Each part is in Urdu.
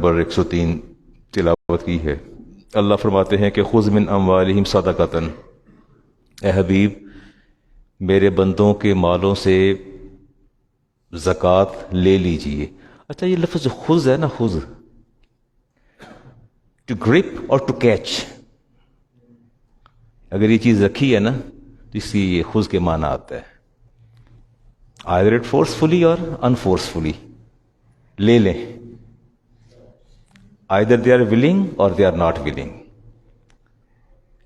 نمبر 103 تلاوت کی ہے۔ اللہ فرماتے ہیں کہ خذ من اموالہم صدقۃ، اے حبیب میرے بندوں کے مالوں سے زکوٰۃ لے لیجئے۔ اچھا یہ لفظ خذ ہے نا، خذ ٹو گرپ اور ٹو کیچ، اگر یہ چیز رکھی ہے نا تو اس کی یہ خذ کے معنی آتا ہے، either it forcefully اور unforcefully، لے لیں، either they are willing or they are not willing،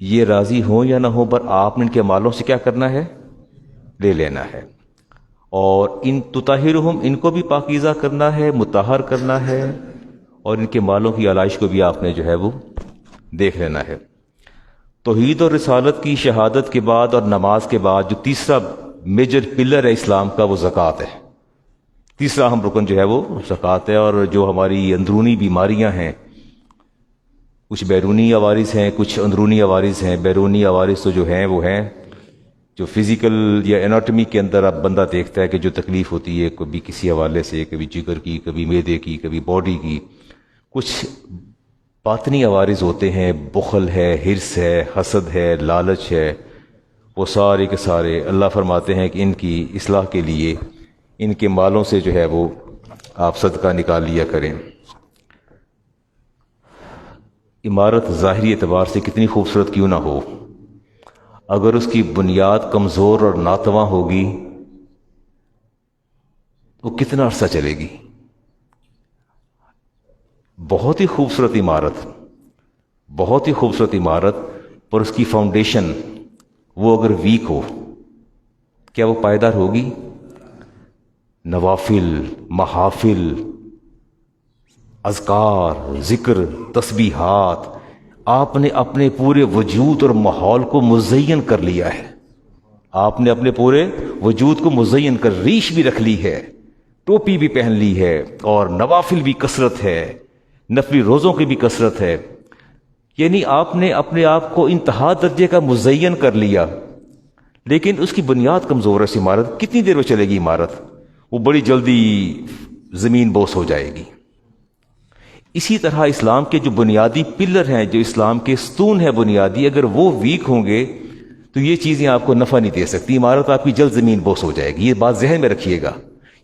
یہ راضی ہوں یا نہ ہوں پر آپ نے ان کے مالوں سے کیا کرنا ہے، لے لینا ہے، اور ان تطہرہم، ان کو بھی پاکیزہ کرنا ہے، مطہر کرنا ہے، اور ان کے مالوں کی آلائش کو بھی آپ نے جو ہے وہ دیکھ لینا ہے۔ توحید اور رسالت کی شہادت کے بعد اور نماز کے بعد جو تیسرا میجر پلر ہے اسلام کا وہ زکوٰۃ ہے۔ تیسرا اہم رکن جو ہے وہ زکوٰۃ ہے، اور جو ہماری اندرونی بیماریاں ہیں، کچھ بیرونی عوارض ہیں، کچھ اندرونی عوارض ہیں۔ بیرونی عوارض تو جو ہیں وہ ہیں جو فزیکل یا اناٹمی کے اندر اب بندہ دیکھتا ہے کہ جو تکلیف ہوتی ہے، کبھی کسی حوالے سے، کبھی جگر کی، کبھی معدے کی، کبھی باڈی کی۔ کچھ باطنی عوارض ہوتے ہیں، بخل ہے، حرص ہے، حسد ہے، لالچ ہے، وہ سارے کے سارے اللہ فرماتے ہیں کہ ان کی اصلاح کے لیے ان کے مالوں سے جو ہے وہ آپ صدقہ نکال لیا کریں۔ عمارت ظاہری اعتبار سے کتنی خوبصورت کیوں نہ ہو، اگر اس کی بنیاد کمزور اور ناتواں ہوگی تو کتنا عرصہ چلے گی؟ بہت ہی خوبصورت عمارت، بہت ہی خوبصورت عمارت، پر اس کی فاؤنڈیشن وہ اگر ویک ہو، کیا وہ پائیدار ہوگی؟ نوافل، محافل، اذکار، ذکر، تسبیحات، آپ نے اپنے پورے وجود اور ماحول کو مزین کر لیا ہے۔ آپ نے اپنے پورے وجود کو مزین کر ریش بھی رکھ لی ہے، ٹوپی بھی پہن لی ہے، اور نوافل بھی کثرت ہے، نفلی روزوں کی بھی کثرت ہے، یعنی آپ نے اپنے آپ کو انتہا درجے کا مزین کر لیا، لیکن اس کی بنیاد کمزور ہے۔ اس عمارت کتنی دیر میں چلے گی؟ عمارت وہ بڑی جلدی زمین بوس ہو جائے گی۔ اسی طرح اسلام کے جو بنیادی پلر ہیں، جو اسلام کے ستون ہیں بنیادی، اگر وہ ویک ہوں گے تو یہ چیزیں آپ کو نفع نہیں دے سکتی، عمارت آپ کی جلد زمین بوس ہو جائے گی۔ یہ بات ذہن میں رکھیے گا،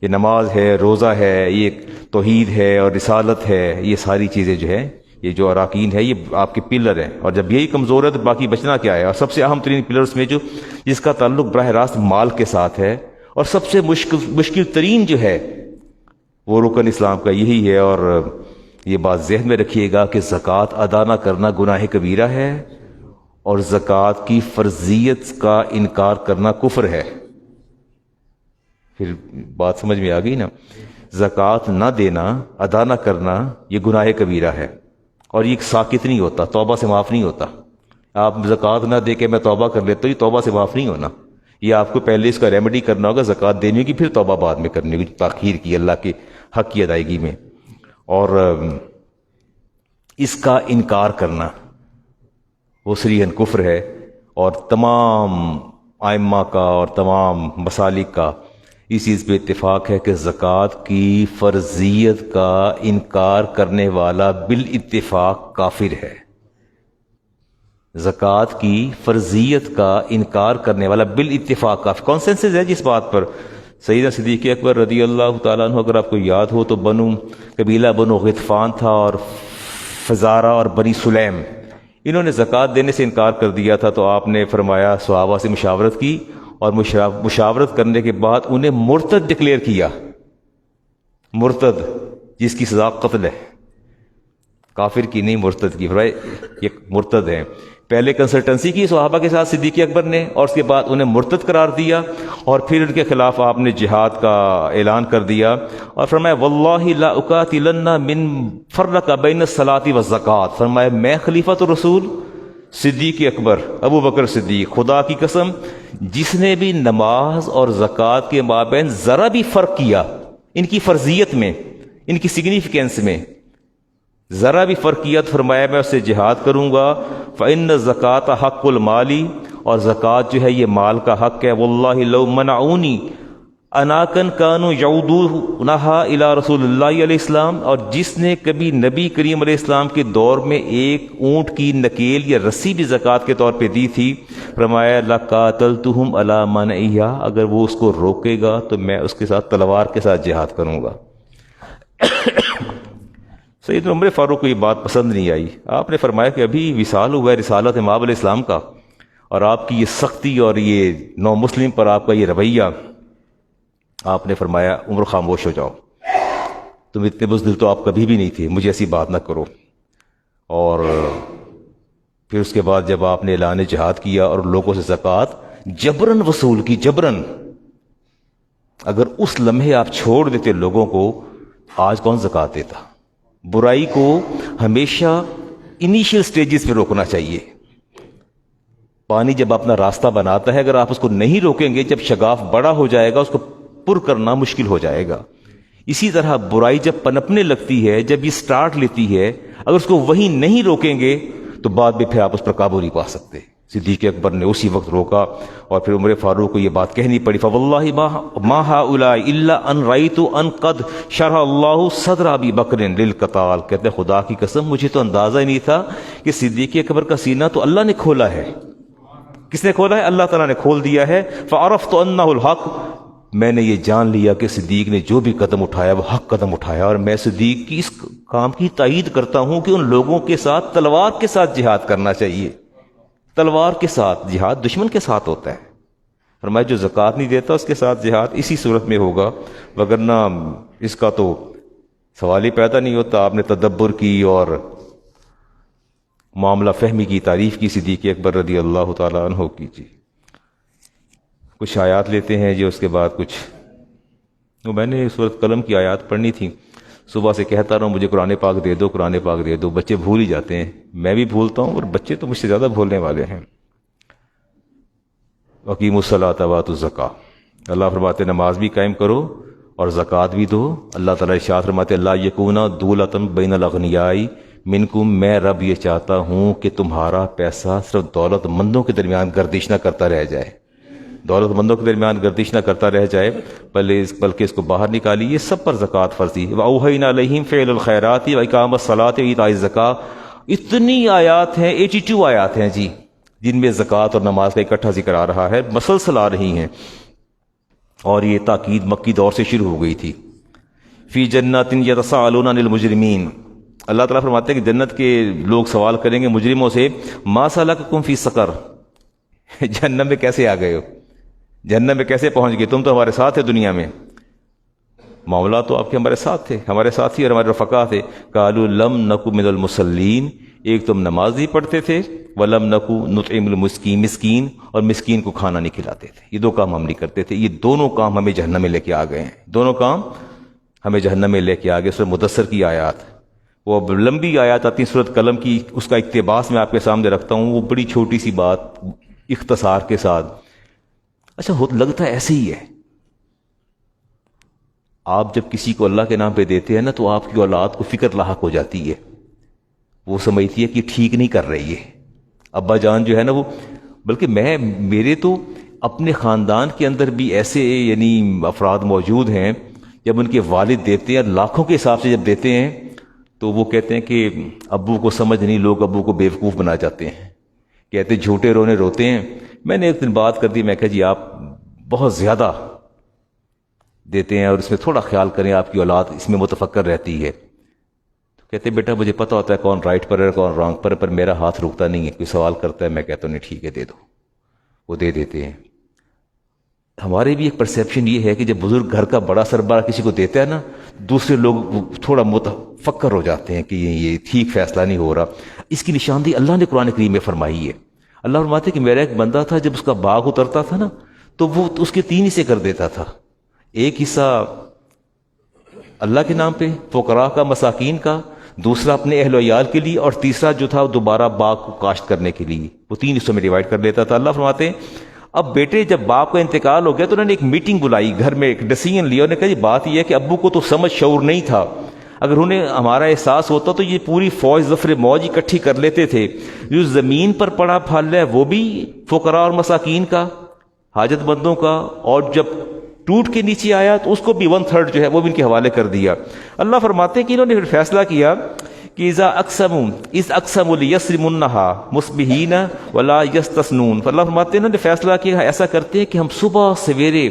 یہ نماز ہے، روزہ ہے، یہ توحید ہے اور رسالت ہے، یہ ساری چیزیں جو ہیں، یہ جو اراکین ہے، یہ آپ کے پلر ہیں، اور جب یہی کمزور ہے تو باقی بچنا کیا ہے؟ اور سب سے اہم ترین پلرز میں جو جس کا تعلق براہ راست مال کے ساتھ ہے، اور سب سے مشکل ترین جو ہے وہ رکن اسلام کا یہی ہے۔ اور یہ بات ذہن میں رکھیے گا کہ زکوٰۃ ادا نہ کرنا گناہ کبیرہ ہے، اور زکوٰۃ کی فرضیت کا انکار کرنا کفر ہے۔ پھر بات سمجھ میں آ گئی نا؟ زکوٰۃ نہ دینا، ادا نہ کرنا، یہ گناہ کبیرہ ہے، اور یہ ساکت نہیں ہوتا، توبہ سے معاف نہیں ہوتا۔ آپ زکوٰۃ نہ دے کے میں توبہ کر لیتا ہوں، یہ توبہ سے معاف نہیں ہونا، یہ آپ کو پہلے اس کا ریمیڈی کرنا ہوگا، زکوٰۃ دینی ہوگی، پھر توبہ بعد میں کرنی ہوگی، تاخیر کی اللہ کے حق کی ادائیگی میں۔ اور اس کا انکار کرنا وہ صریحاً کفر ہے، اور تمام ائمہ کا اور تمام مسالک کا اس چیز پہ اتفاق ہے کہ زکوٰۃ کی فرضیت کا انکار کرنے والا بالاتفاق کافر ہے۔ زکوٰۃ کی فرضیت کا انکار کرنے والا بالاتفاق کافر، کانسنسس ہے جس بات پر۔ سیدنا صدیق اکبر رضی اللہ تعالیٰ عنہ، اگر آپ کو یاد ہو تو قبیلہ بنو غطفان تھا، اور فزارہ اور بنی سلیم، انہوں نے زکوٰۃ دینے سے انکار کر دیا تھا، تو آپ نے فرمایا صحابہ سے مشاورت کی، اور مشاورت کرنے کے بعد انہیں مرتد ڈکلیئر کیا۔ مرتد جس کی سزا قتل ہے، کافر کی نہیں، مرتد کی، یہ مرتد ہیں۔ پہلے کنسلٹنسی کی صحابہ کے ساتھ صدیق اکبر نے، اور اس کے بعد انہیں مرتد قرار دیا، اور پھر ان کے خلاف آپ نے جہاد کا اعلان کر دیا، اور فرمایا واللہ لا اقاتلن من فرق بین الصلاۃ والزکوٰۃ، فرمایا میں خلیفۃ الرسول صدیق اکبر ابو بکر صدیق، خدا کی قسم جس نے بھی نماز اور زکوٰۃ کے مابین ذرا بھی فرق کیا، ان کی فرضیت میں، ان کی سگنیفیکینس میں ذرا بھی فرق کیا، تو فرمایا میں اس سے جہاد کروں گا۔ فإن الزکوٰۃ حق المالی، اور زکوٰۃ جو ہے یہ مال کا حق ہے۔ واللہ لو منعونی، اناکن کانو یعودونہا الی رسول اللہ علیہ السلام، اور جس نے کبھی نبی کریم علیہ السلام کے دور میں ایک اونٹ کی نکیل یا رسی بھی زکوٰۃ کے طور پہ دی تھی، فرمایا لقاتلتہم علی منعہا، اگر وہ اس کو روکے گا تو میں اس کے ساتھ تلوار کے ساتھ جہاد کروں گا۔ سیدنا عمر فاروق کو یہ بات پسند نہیں آئی۔ آپ نے فرمایا کہ ابھی وصال ہوا ہے رسالت امام علیہ السلام کا، اور آپ کی یہ سختی اور یہ نو مسلم پر آپ کا یہ رویہ، آپ نے فرمایا عمر خاموش ہو جاؤ، تم اتنے بزدل تو آپ کبھی بھی نہیں تھے، مجھے ایسی بات نہ کرو۔ اور پھر اس کے بعد جب آپ نے اعلان جہاد کیا اور لوگوں سے زکوٰۃ جبرن وصول کی، جبرن، اگر اس لمحے آپ چھوڑ دیتے لوگوں کو، آج کون زکوٰۃ دیتا؟ برائی کو ہمیشہ انیشیل سٹیجز پہ روکنا چاہیے۔ پانی جب اپنا راستہ بناتا ہے، اگر آپ اس کو نہیں روکیں گے، جب شگاف بڑا ہو جائے گا اس کو پر کرنا مشکل ہو جائے گا۔ اسی طرح برائی جب پنپنے لگتی ہے، جب یہ سٹارٹ لیتی ہے، اگر اس کو وہیں نہیں روکیں گے تو بعد میں پھر آپ اس پر قابو نہیں پا سکتے۔ صدیق اکبر نے اسی وقت روکا، اور پھر عمر فاروق کو یہ بات کہنی پڑی، فواللہ ما ہؤلاء الا ان رأیت ان قد شرح اللہ صدر ابی بکر للقتال، کہتے ہیں خدا کی قسم مجھے تو اندازہ ہی نہیں تھا کہ صدیق اکبر کا سینہ تو اللہ نے کھولا ہے۔ کس نے کھولا ہے؟ اللہ تعالیٰ نے کھول دیا ہے۔ فعرفت انہ الحق، میں نے یہ جان لیا کہ صدیق نے جو بھی قدم اٹھایا وہ حق قدم اٹھایا، اور میں صدیق کی اس کام کی تائید کرتا ہوں کہ ان لوگوں کے ساتھ تلوار کے ساتھ جہاد کرنا چاہیے۔ تلوار کے ساتھ جہاد دشمن کے ساتھ ہوتا ہے۔ فرمایا جو زکوٰۃ نہیں دیتا اس کے ساتھ جہاد اسی صورت میں ہوگا، وگرنہ اس کا تو سوال ہی پیدا نہیں ہوتا۔ آپ نے تدبر کی اور معاملہ فہمی کی تعریف کی صدیق اکبر رضی اللہ تعالیٰ عنہ کی۔ جی کچھ آیات لیتے ہیں جی، اس کے بعد کچھ میں نے سورۃ قلم کی آیات پڑھنی تھی، صبح سے کہتا رہا ہوں مجھے قرآن پاک دے دو، قرآن پاک دے دو، بچے بھول ہی جاتے ہیں، میں بھی بھولتا ہوں اور بچے تو مجھ سے زیادہ بھولنے والے ہیں۔ وَأَقِیمُوا الصَّلَاةَ وَآتُوا الزَّکَاةَ، اللہ فرماتے نماز بھی قائم کرو اور زکوٰۃ بھی دو۔ اللہ تعالیٰ ارشاد فرماتے لا یکونا دولۃ بین الاغنیاء منکم، میں رب یہ چاہتا ہوں کہ تمہارا پیسہ صرف دولت مندوں کے درمیان گردش نہ کرتا رہ جائے، دولت مندوں کے درمیان گردش نہ کرتا رہ جائے، بلکہ اس کو باہر نکالی۔ یہ سب پر زکوٰۃ فرض تھی۔ وَأَوْحَيْنَا إِلَيْهِمْ فِعْلَ الْخَيْرَاتِ وَإِقَامَ الصَّلَاةِ وَإِيتَاءِ الزَّكَاةِ، اتنی آیات ہیں، 82 آیات ہیں جی، جن میں زکوٰۃ اور نماز کا اکٹھا ذکر آ رہا ہے، مسلسل آ رہی ہیں، اور یہ تاکید مکی دور سے شروع ہو گئی تھی۔ فی جنات یتساءلون عن المجرمین، اللہ تعالیٰ فرماتے ہیں کہ جنت کے لوگ سوال کریں گے مجرموں سے، ما سلککم فی سقر، جہنم میں کیسے آ گئے ہو، جہنم میں کیسے پہنچ گئے، تم تو ہمارے ساتھ تھے دنیا میں، معاملہ تو آپ کے ہمارے ساتھ تھے، ہمارے ساتھی اور ہمارے رفقا تھے۔ قالوا لم نک من المصلین، ایک تم نماز نہیں پڑھتے تھے، ولم نکو نطعم المسکین، مسکین اور مسکین کو کھانا نہیں کھلاتے تھے، یہ دو کام ہم نہیں کرتے تھے۔ یہ دونوں کام ہمیں جہنم میں لے کے آ گئے ہیں، دونوں کام ہمیں جہنم میں لے کے آ گئے۔ سورۃ مدثر کی آیات، وہ اب لمبی آیات آتی ہیں سورۃ قلم کی، اس کا اقتباس میں آپ کے سامنے رکھتا ہوں، وہ بڑی چھوٹی سی بات اختصار کے ساتھ۔ اچھا لگتا ہے ایسے ہی ہے، آپ جب کسی کو اللہ کے نام پہ دیتے ہیں نا تو آپ کی اولاد کو فکر لاحق ہو جاتی ہے، وہ سمجھتی ہے کہ ٹھیک نہیں کر رہی ہے۔ ابا جان جو ہے نا وہ، بلکہ میرے تو اپنے خاندان کے اندر بھی ایسے یعنی افراد موجود ہیں، جب ان کے والد دیتے ہیں لاکھوں کے حساب سے جب دیتے ہیں تو وہ کہتے ہیں کہ ابو کو سمجھ نہیں، لوگ ابو کو بیوقوف بنا جاتے ہیں، کہتے جھوٹے رونے روتے ہیں۔ میں نے ایک دن بات کر دی، میں کہا جی آپ بہت زیادہ دیتے ہیں اور اس میں تھوڑا خیال کریں، آپ کی اولاد اس میں متفکر رہتی ہے۔ تو کہتے بیٹا مجھے پتہ ہوتا ہے کون رائٹ پر ہے کون رانگ پر میرا ہاتھ رکتا نہیں ہے، کوئی سوال کرتا ہے میں کہتا ہوں نہیں ٹھیک ہے دے دو، وہ دے دیتے ہیں۔ ہمارے بھی ایک پرسیپشن یہ ہے کہ جب بزرگ گھر کا بڑا سربراہ کسی کو دیتا ہے نا، دوسرے لوگ تھوڑا متفکر ہو جاتے ہیں کہ یہ ٹھیک فیصلہ نہیں ہو رہا۔ اس کی نشاندہی اللہ نے قرآن کریم میں فرمائی ہے۔ اللہ فرماتے کہ میرا ایک بندہ تھا، جب اس کا باغ اترتا تھا نا تو وہ اس کے 3 حصے کر دیتا تھا، ایک حصہ اللہ کے نام پہ فقراء کا، مساکین کا، دوسرا اپنے اہل و عیال کے لیے، اور تیسرا جو تھا دوبارہ باغ کو کاشت کرنے کے لیے، وہ 3 حصوں میں ڈیوائڈ کر لیتا تھا۔ اللہ فرماتے ہیں اب بیٹے جب باپ کا انتقال ہو گیا تو انہوں نے ایک میٹنگ بلائی گھر میں، ایک ڈیسیژن لیا، انہوں نے کہا یہ بات یہ ہے کہ ابو کو تو سمجھ شعور نہیں تھا، اگر انہیں ہمارا احساس ہوتا تو یہ پوری فوج ظفر موج اکٹھی کر لیتے تھے، جو زمین پر پڑا پھل ہے وہ بھی فقراء اور مساکین کا، حاجت مندوں کا، اور جب ٹوٹ کے نیچے آیا تو اس کو بھی 1/3 جو ہے وہ بھی ان کے حوالے کر دیا۔ اللہ فرماتے ہیں کہ انہوں نے پھر فیصلہ کیا کہ اذا اقسموا لیصرمنها مصبحین ولا یستثنون، اللہ فرماتے ہیں انہوں نے فیصلہ کیا ایسا کرتے ہیں کہ ہم صبح سویرے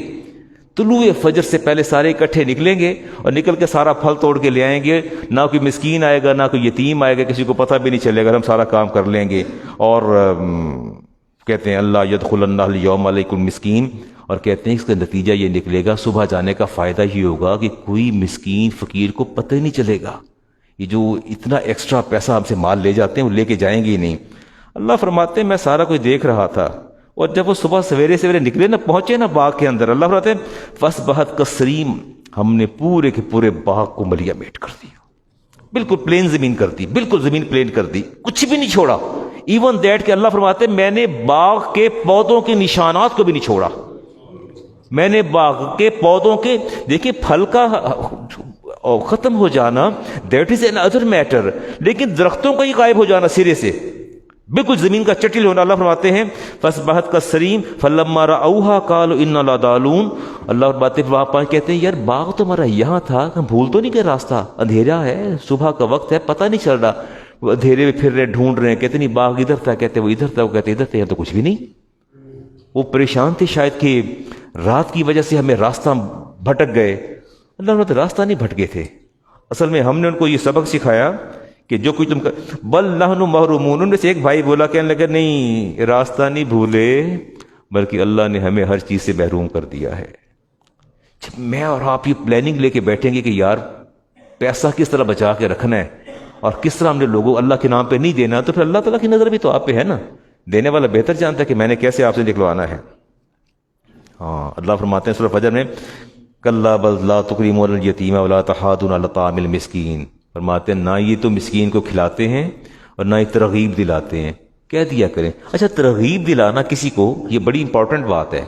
طلوع فجر سے پہلے سارے اکٹھے نکلیں گے اور نکل کے سارا پھل توڑ کے لے آئیں گے، نہ کوئی مسکین آئے گا نہ کوئی یتیم آئے گا، کسی کو پتہ بھی نہیں چلے گا، ہم سارا کام کر لیں گے۔ اور کہتے ہیں اللہ یدخلن الیوم علیکم مسکین، اور کہتے ہیں اس کا نتیجہ یہ نکلے گا صبح جانے کا فائدہ یہ ہوگا کہ کوئی مسکین فقیر کو پتہ ہی نہیں چلے گا، یہ جو اتنا ایکسٹرا پیسہ ہم سے مال لے جاتے ہیں وہ لے کے جائیں گے ہی نہیں۔ اللہ فرماتے ہیں میں سارا کچھ دیکھ رہا تھا، اور جب وہ صبح سویرے سویرے نکلے نا، پہنچے نا باغ کے اندر، اللہ فرماتے ہیں فَأَصْبَحَتْ كَالصَّرِيمِ، ہم نے پورے کے پورے باغ کو ملیا میٹ کر دیا، بالکل پلین زمین کر دی، بالکل زمین پلین کر دی، کچھ بھی نہیں چھوڑا۔ ایون دیٹ کہ اللہ فرماتے ہیں میں نے باغ کے پودوں کے نشانات کو بھی نہیں چھوڑا، میں نے باغ کے پودوں کے، دیکھیں پھل کا ختم ہو جانا that is another matter, لیکن درختوں کا ہی غائب ہو جانا سرے سے، بالکل زمین کا چٹل ہونا۔ اللہ فرماتے ہیں فَأَصْبَحَتْ كَالصَّرِيمِ فَلَمَّا رَأَوْهَا قَالُوا إِنَّا لَضَالُونَ، اللہ باتیں وہاں پہ کہتے ہیں یار باغ تو ہمارا یہاں تھا، ہم بھول تو نہیں گئے راستہ، اندھیرا ہے، صبح کا وقت ہے، پتہ نہیں چل رہا، وہ اندھیرے میں پھر رہے ڈھونڈ رہے ہیں، کہتے نہیں باغ ادھر تھا، کہتے وہ ادھر تھا، وہ کہتے ادھر تھا، یہاں تو کچھ بھی نہیں۔ وہ پریشان تھے شاید کہ رات کی وجہ سے ہمیں راستہ بھٹک گئے۔ اللہ نے راستہ نہیں بھٹکے تھے، اصل میں ہم نے ان کو یہ سبق سکھایا کہ جو کچھ تم کر بل نحن محرومون، ان میں سے ایک بھائی بولا، کہنے لگا نہیں راستہ نہیں بھولے بلکہ اللہ نے ہمیں ہر چیز سے محروم کر دیا ہے۔ جب میں اور آپ یہ پلاننگ لے کے بیٹھیں گے کہ یار پیسہ کس طرح بچا کے رکھنا ہے اور کس طرح ہم نے لوگوں اللہ کے نام پہ نہیں دینا، تو پھر اللہ تعالیٰ کی نظر بھی تو آپ پہ ہے نا، دینے والا بہتر جانتا ہے کہ میں نے کیسے آپ سے نکلوانا ہے۔ ہاں اللہ فرماتے ہیں سورہ فجر میں کلا بل لا تکریمون الیتیم ولا تحاضون علی طعام المسکین، فرماتے ہیں نہ یہ تو مسکین کو کھلاتے ہیں اور نہ ہی ترغیب دلاتے ہیں، کہہ دیا کریں۔ اچھا ترغیب دلانا کسی کو، یہ بڑی امپورٹنٹ بات ہے،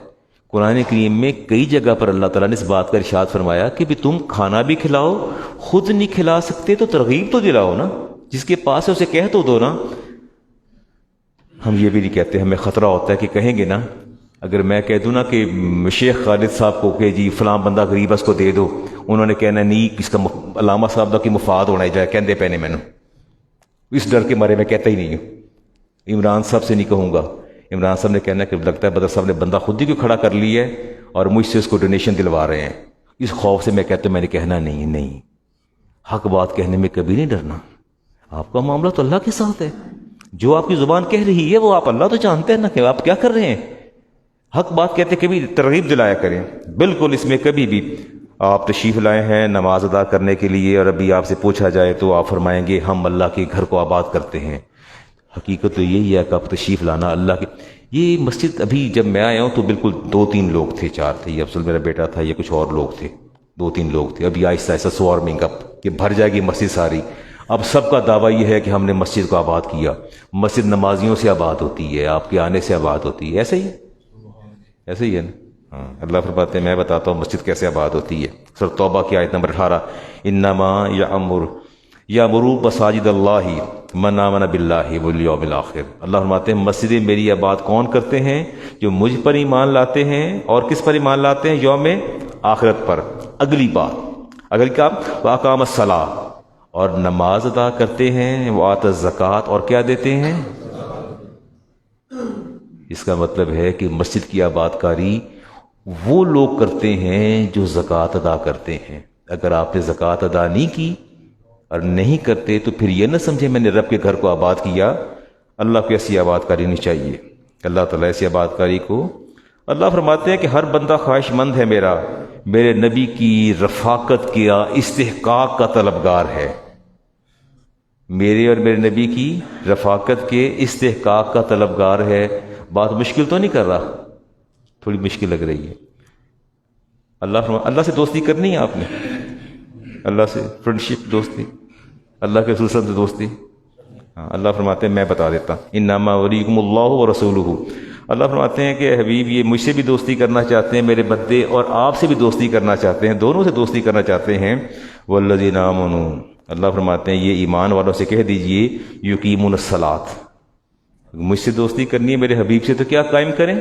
قرآن کریم میں کئی جگہ پر اللہ تعالیٰ نے اس بات کا ارشاد فرمایا کہ بھی تم کھانا بھی کھلاؤ، خود نہیں کھلا سکتے تو ترغیب تو دلاؤ نا، جس کے پاس ہے اسے کہہ تو دو نا۔ ہم یہ بھی نہیں کہتے، ہمیں خطرہ ہوتا ہے کہ کہیں گے نا، اگر میں کہہ دوں نا کہ شیخ خالد صاحب کو کہ جی فلاں بندہ غریب ہے اس کو دے دو، انہوں نے کہنا نہیں اس کا علامہ صاحب کا کی مفاد ہونا جائے، کہندے پہنے میں نے، اس ڈر کے مارے میں کہتا ہی نہیں ہوں۔ عمران صاحب سے نہیں کہوں گا، عمران صاحب نے کہنا کہ لگتا ہے بدر صاحب نے بندہ خود ہی کو کھڑا کر لی ہے اور مجھ سے اس کو ڈونیشن دلوا رہے ہیں، اس خوف سے میں کہتا ہوں میں نے کہنا نہیں، حق بات کہنے میں کبھی نہیں ڈرنا۔ آپ کا معاملہ تو اللہ کے ساتھ ہے، جو آپ کی زبان کہہ رہی ہے وہ آپ اللہ تو جانتے ہیں نا کہ آپ کیا کر رہے ہیں۔ حق بات کہتے کبھی ترغیب دلایا کریں، بالکل اس میں کبھی بھی۔ آپ تشریف لائے ہیں نماز ادا کرنے کے لیے اور ابھی آپ سے پوچھا جائے تو آپ فرمائیں گے ہم اللہ کے گھر کو آباد کرتے ہیں، حقیقت تو یہی ہے کہ آپ تشریف لانا اللہ کے۔ یہ مسجد ابھی جب میں آیا ہوں تو بالکل 2-3 لوگ تھے، 4 تھے، یہ افضل میرا بیٹا تھا، یہ کچھ اور لوگ تھے، 2-3 لوگ تھے، ابھی آہستہ آہستہ سوارمنگ اپ کہ بھر جائے گی مسجد ساری۔ اب سب کا دعویٰ یہ ہے کہ ہم نے مسجد کو آباد کیا، مسجد نمازیوں سے آباد ہوتی ہے، آپ کے آنے سے آباد ہوتی ہے، ایسے ہی ایسے ہی ہے نا۔ ہاں اللہ فرماتے ہیں میں بتاتا ہوں مسجد کیسے آباد ہوتی ہے۔ سورۃ توبہ کی آیت نمبر 18 انما یامر مساجد اللہ من آمن باللہ والیوم الآخر، اللہ فرماتے ہیں مسجدیں میری آباد کون کرتے ہیں؟ جو مجھ پر ایمان لاتے ہیں، اور کس پر ایمان لاتے ہیں؟ یوم آخرت پر۔ اگلی بات اگلی کیا؟ واقام الصلاۃ، اور نماز ادا کرتے ہیں، وآت الزکوٰۃ، اور کیا دیتے ہیں؟ اس کا مطلب ہے کہ مسجد کی آباد کاری وہ لوگ کرتے ہیں جو زکوٰۃ ادا کرتے ہیں۔ اگر آپ نے زکوٰۃ ادا نہیں کی اور نہیں کرتے تو پھر یہ نہ سمجھے میں نے رب کے گھر کو آباد کیا۔ اللہ کو ایسی آباد کاری نہیں چاہیے، اللہ تعالیٰ ایسی آباد کاری کو، اللہ فرماتے ہیں کہ ہر بندہ خواہش مند ہے میرے نبی کی رفاقت کیا استحقاق کا طلبگار ہے، میرے اور میرے نبی کی رفاقت کے استحقاق کا طلبگار ہے۔ بات مشکل تو نہیں کر رہا، تھوڑی مشکل لگ رہی ہے۔ اللہ سے دوستی کرنی ہے آپ نے، اللہ سے فرینڈشپ، دوستی، اللہ کے رسول سے دوستی۔ ہاں اللہ فرماتے ہیں میں بتا دیتا انما ولیکم اللہ ورسولہ، اللہ فرماتے ہیں کہ حبیب یہ مجھ سے بھی دوستی کرنا چاہتے ہیں میرے بندے، اور آپ سے بھی دوستی کرنا چاہتے ہیں، دونوں سے دوستی کرنا چاہتے ہیں۔ والذین آمنوا، اللہ فرماتے ہیں یہ ایمان والوں سے کہہ دیجئے یقیمون الصلاۃ، مجھ سے دوستی کرنی ہے میرے حبیب سے تو کیا قائم کریں؟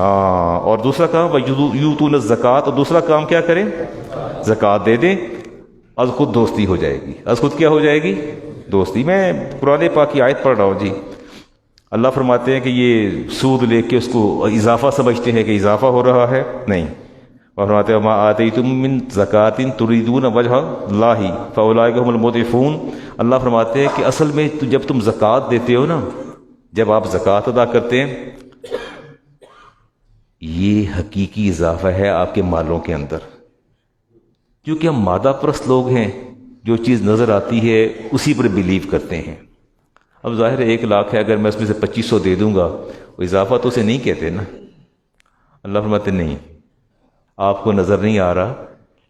ہاں، اور دوسرا کام یؤتون الزکات، اور دوسرا کام کیا کریں؟ زکوٰۃ دے دیں، از خود دوستی ہو جائے گی، از خود کیا ہو جائے گی؟ دوستی۔ میں قرآن پاک کی آیت پڑھ رہا ہوں جی، اللہ فرماتے ہیں کہ یہ سود لے کے اس کو اضافہ سمجھتے ہیں کہ اضافہ ہو رہا ہے، نہیں، اور فرماتے ہیں وما آتیتم من زکوٰۃ تریدون وجہ اللہ فاولئک هم المضعفون۔ اللہ فرماتے ہیں کہ اصل میں جب تم زکوٰۃ دیتے ہو نا، جب آپ زکوٰۃ ادا کرتے ہیں، یہ حقیقی اضافہ ہے آپ کے مالوں کے اندر، کیونکہ ہم مادہ پرست لوگ ہیں، جو چیز نظر آتی ہے اسی پر بیلیو کرتے ہیں۔ اب ظاہر ہے 1 لاکھ ہے، اگر میں اس میں سے 2500 دے دوں گا، وہ اضافہ تو اسے نہیں کہتے نا۔ اللہ فرماتے نہیں، آپ کو نظر نہیں آ رہا،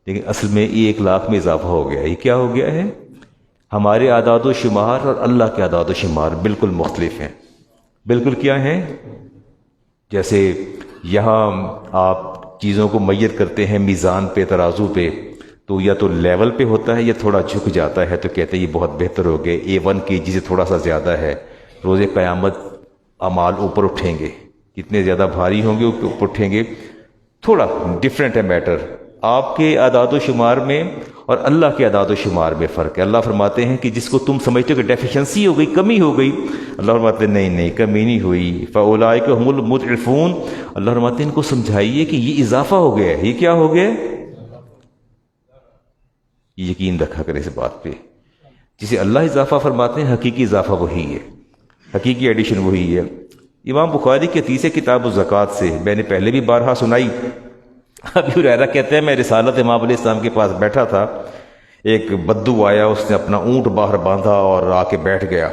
لیکن اصل میں 1 لاکھ میں اضافہ ہو گیا۔ یہ کیا ہو گیا ہے؟ ہمارے اعداد و شمار اور اللہ کے اعداد و شمار بالکل مختلف ہیں۔ بالکل کیا ہیں؟ جیسے یہاں آپ چیزوں کو میت کرتے ہیں میزان پہ، ترازو پہ، تو یا تو لیول پہ ہوتا ہے یا تھوڑا جھک جاتا ہے، تو کہتے ہیں یہ بہت بہتر ہو گئے، A1 kg سے تھوڑا سا زیادہ ہے۔ روز قیامت اعمال اوپر اٹھیں گے، کتنے زیادہ بھاری ہوں گے اوپر اٹھیں گے، تھوڑا ڈفرینٹ ہے میٹر۔ آپ کے اعداد و شمار میں اور اللہ کے اعداد و شمار میں فرق ہے۔ اللہ فرماتے ہیں کہ جس کو تم سمجھتے ہو کہ ڈیفیشنسی ہو گئی، کمی ہو گئی، اللہ فرماتے ہیں نہیں نہیں، کمی نہیں ہوئی، فاولئک هم المضعفون۔ اللہ فرماتے ہیں ان کو سمجھائیے کہ یہ اضافہ ہو گیا ہے۔ یہ کیا ہو گیا؟ یقین رکھا کرے اس بات پہ، جسے اللہ اضافہ فرماتے ہیں حقیقی اضافہ وہی ہے، حقیقی ایڈیشن وہی ہے۔ امام بخاری کے حدیث کتاب الزکوٰۃ سے میں نے پہلے بھی بارہا سنائی۔ ابی ہریرہ کہتے ہیں میں رسالت امام علیہ السلام کے پاس بیٹھا تھا، ایک بدو آیا، اس نے اپنا اونٹ باہر باندھا اور آ کے بیٹھ گیا،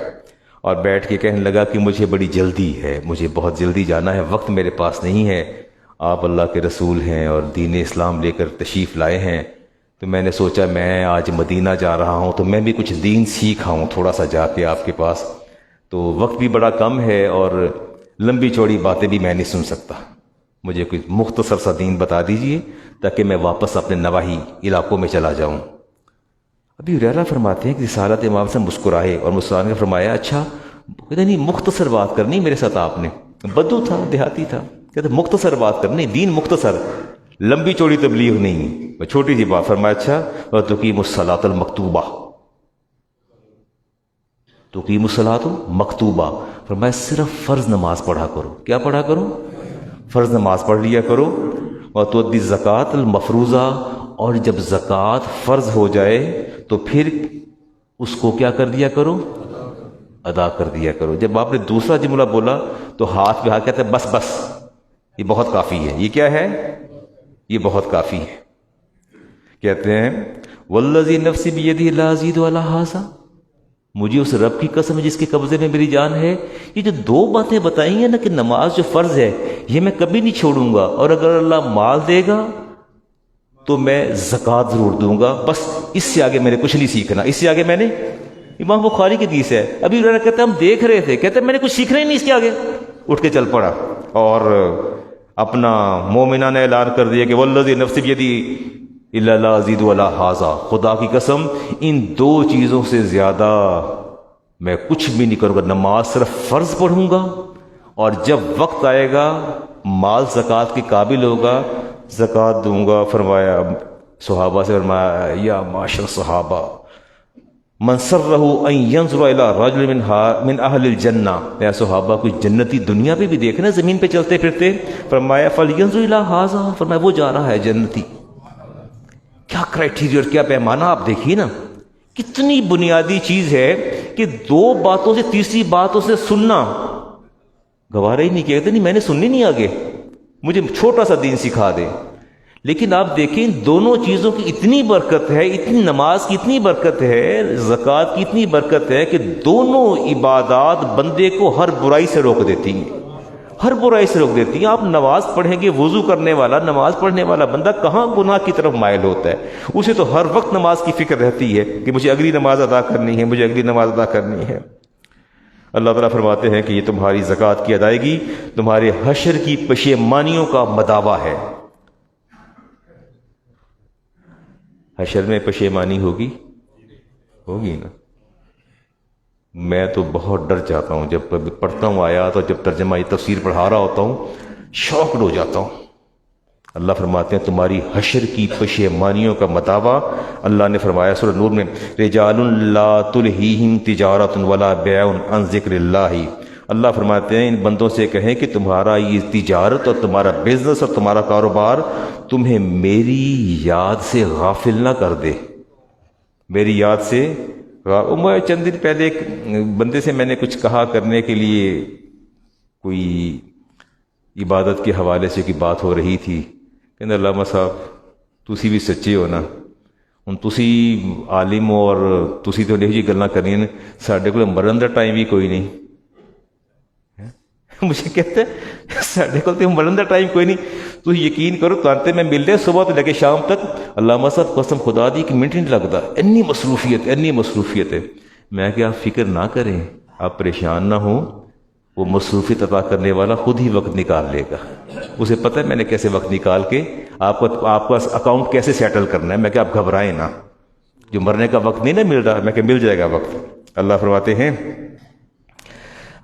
اور بیٹھ کے کہنے لگا کہ مجھے بڑی جلدی ہے، مجھے بہت جلدی جانا ہے، وقت میرے پاس نہیں ہے، آپ اللہ کے رسول ہیں اور دین اسلام لے کر تشریف لائے ہیں، تو میں نے سوچا میں آج مدینہ جا رہا ہوں تو میں بھی کچھ دین سیکھ آؤں تھوڑا سا جا کے آپ کے پاس، تو وقت بھی بڑا کم ہے اور لمبی چوڑی باتیں بھی میں نہیں سن سکتا، مجھے کوئی مختصر سا دین بتا دیجئے تاکہ میں واپس اپنے نواحی علاقوں میں چلا جاؤں۔ ابھی ہریرہ فرماتے ہیں کہ رسالت امام سے مسکرائے اور مسکرانے نے فرمایا اچھا، کہتے نہیں مختصر بات کرنی میرے ساتھ آپ نے، بدو تھا، دیہاتی تھا، کہتے مختصر بات کرنی، دین مختصر، لمبی چوڑی تبلیغ نہیں، چھوٹی سی بات۔ فرمایا اچھا، وَتُقِيمُ الصَّلَاةَ الْمَكْتُوبَةَ، تقیم الصلاۃ مکتوبہ، فرمایا صرف فرض نماز پڑھا کرو۔ کیا پڑھا کرو؟ فرض نماز پڑھ لیا کرو۔ وَتُؤَدِّي الزَّكَاةَ الْمَفْرُوضَةَ، اور جب زکوٰۃ فرض ہو جائے تو پھر اس کو کیا کر دیا کرو؟ ادا کر دیا کرو۔ جب آپ نے دوسرا جملہ بولا تو ہاتھ پہ ہاتھ کہتے ہیں بس بس، یہ بہت کافی ہے۔ یہ کیا ہے؟ یہ بہت کافی ہے۔ کہتے ہیں وَالَّذِي نَفْسِي بِيَدِهِ لَا أَزِيدُ عَلَىٰ هَٰذَا، مجھے اس رب کی قسم جس کے قبضے میں میری جان ہے، یہ جو 2 باتیں بتائی ہیں نا کہ نماز جو فرض ہے یہ میں کبھی نہیں چھوڑوں گا، اور اگر اللہ مال دے گا تو میں زکوٰۃ ضرور دوں گا، بس اس سے آگے میں نے کچھ نہیں سیکھنا، اس سے آگے میں نے، امام بخاری کی حدیث ہے۔ ابھی ہریرہ کہتے ہیں ہم دیکھ رہے تھے، کہتے ہیں میں نے کچھ سیکھنا ہی نہیں اس کے آگے، اٹھ کے چل پڑا اور اپنا مومنانہ اعلان کر دیا کہ والذی نفسی بیدی الا لا ازید ولا ھذا، خدا کی قسم ان 2 چیزوں سے زیادہ میں کچھ بھی نہیں کروں گا، نماز صرف فرض پڑھوں گا، اور جب وقت آئے گا مال زکوٰۃ کے قابل ہوگا زکوٰۃ دوں گا۔ فرمایا صحابہ سے، فرمایا یا معاشر صحابہ من سرہ ان ینظر الی رجل من اہل الجنہ، یا صحابہ کوئی جنتی دنیا پہ بھی دیکھنا زمین پہ چلتے پھرتے، فرمایا فلینظر الی ھذا، فرمایا وہ جا رہا ہے جنتی۔ کیا کرائٹیریا اور کیا پیمانہ آپ دیکھیے نا، کتنی بنیادی چیز ہے کہ 2 باتوں سے تیسری بات اسے سننا گوارا ہی نہیں کیا، کہتے نہیں میں نے سننی نہیں، آگے مجھے چھوٹا سا دین سکھا دے۔ لیکن آپ دیکھیں دونوں چیزوں کی اتنی برکت ہے، اتنی نماز کی اتنی برکت ہے، زکوٰۃ کی اتنی برکت ہے کہ دونوں عبادات بندے کو ہر برائی سے روک دیتی ہیں، ہر برائی سے روک دیتی ہیں۔ آپ نماز پڑھیں گے، وضو کرنے والا، نماز پڑھنے والا بندہ کہاں گناہ کی طرف مائل ہوتا ہے؟ اسے تو ہر وقت نماز کی فکر رہتی ہے کہ مجھے اگلی نماز ادا کرنی ہے، مجھے اگلی نماز ادا کرنی ہے۔ اللہ تعالیٰ فرماتے ہیں کہ یہ تمہاری زکوٰۃ کی ادائیگی تمہارے حشر کی پشیمانیوں کا مداوع ہے۔ حشر میں پشیمانی ہوگی نا؟ میں تو بہت ڈر جاتا ہوں جب پڑھتا ہوں آیات، اور جب ترجمہ تفسیر پڑھا رہا ہوتا ہوں شاکڈ ہو جاتا ہوں۔ اللہ فرماتے ہیں تمہاری حشر کی پشیمانیوں کا متاوا، اللہ نے فرمایا سورہ نور میں، رجال لا تلہیہم تجارت ولا بیع عن ذکر اللہ۔ اللہ فرماتے ہیں ان بندوں سے کہیں کہ تمہارا یہ تجارت اور تمہارا بزنس اور تمہارا کاروبار تمہیں میری یاد سے غافل نہ کر دے، میری یاد سے میں چند دن پہلے ایک بندے سے میں نے کچھ کہا کرنے کے لیے، کوئی عبادت کے حوالے سے کی بات ہو رہی تھی، کہنے علامہ صاحب تسی بھی سچے ہو نا، ہن تسی عالم ہو اور تسی تو یہ جی گلاں کرنی نے، ساڈے کول مرن دا ٹائم بھی کوئی نہیں۔ مجھے کہتے ہیں ساڈے کول تے مرن دا ٹائم کوئی نہیں، تو یقین کرو تانتے میں مل رہے صبح تو لے کے شام تک، علامہ صاحب قسم خدا دی کہ منٹ نہیں لگتا، اتنی مصروفیت ہے۔ میں کہ آپ فکر نہ کریں، آپ پریشان نہ ہوں، وہ مصروفیت عطا کرنے والا خود ہی وقت نکال لے گا، اسے پتہ ہے میں نے کیسے وقت نکال کے آپ کا اکاؤنٹ کیسے سیٹل کرنا ہے۔ میں کہ آپ گھبرائیں نہ، جو مرنے کا وقت نہیں نا مل رہا، میں کہ مل جائے گا وقت۔ اللہ فرماتے ہیں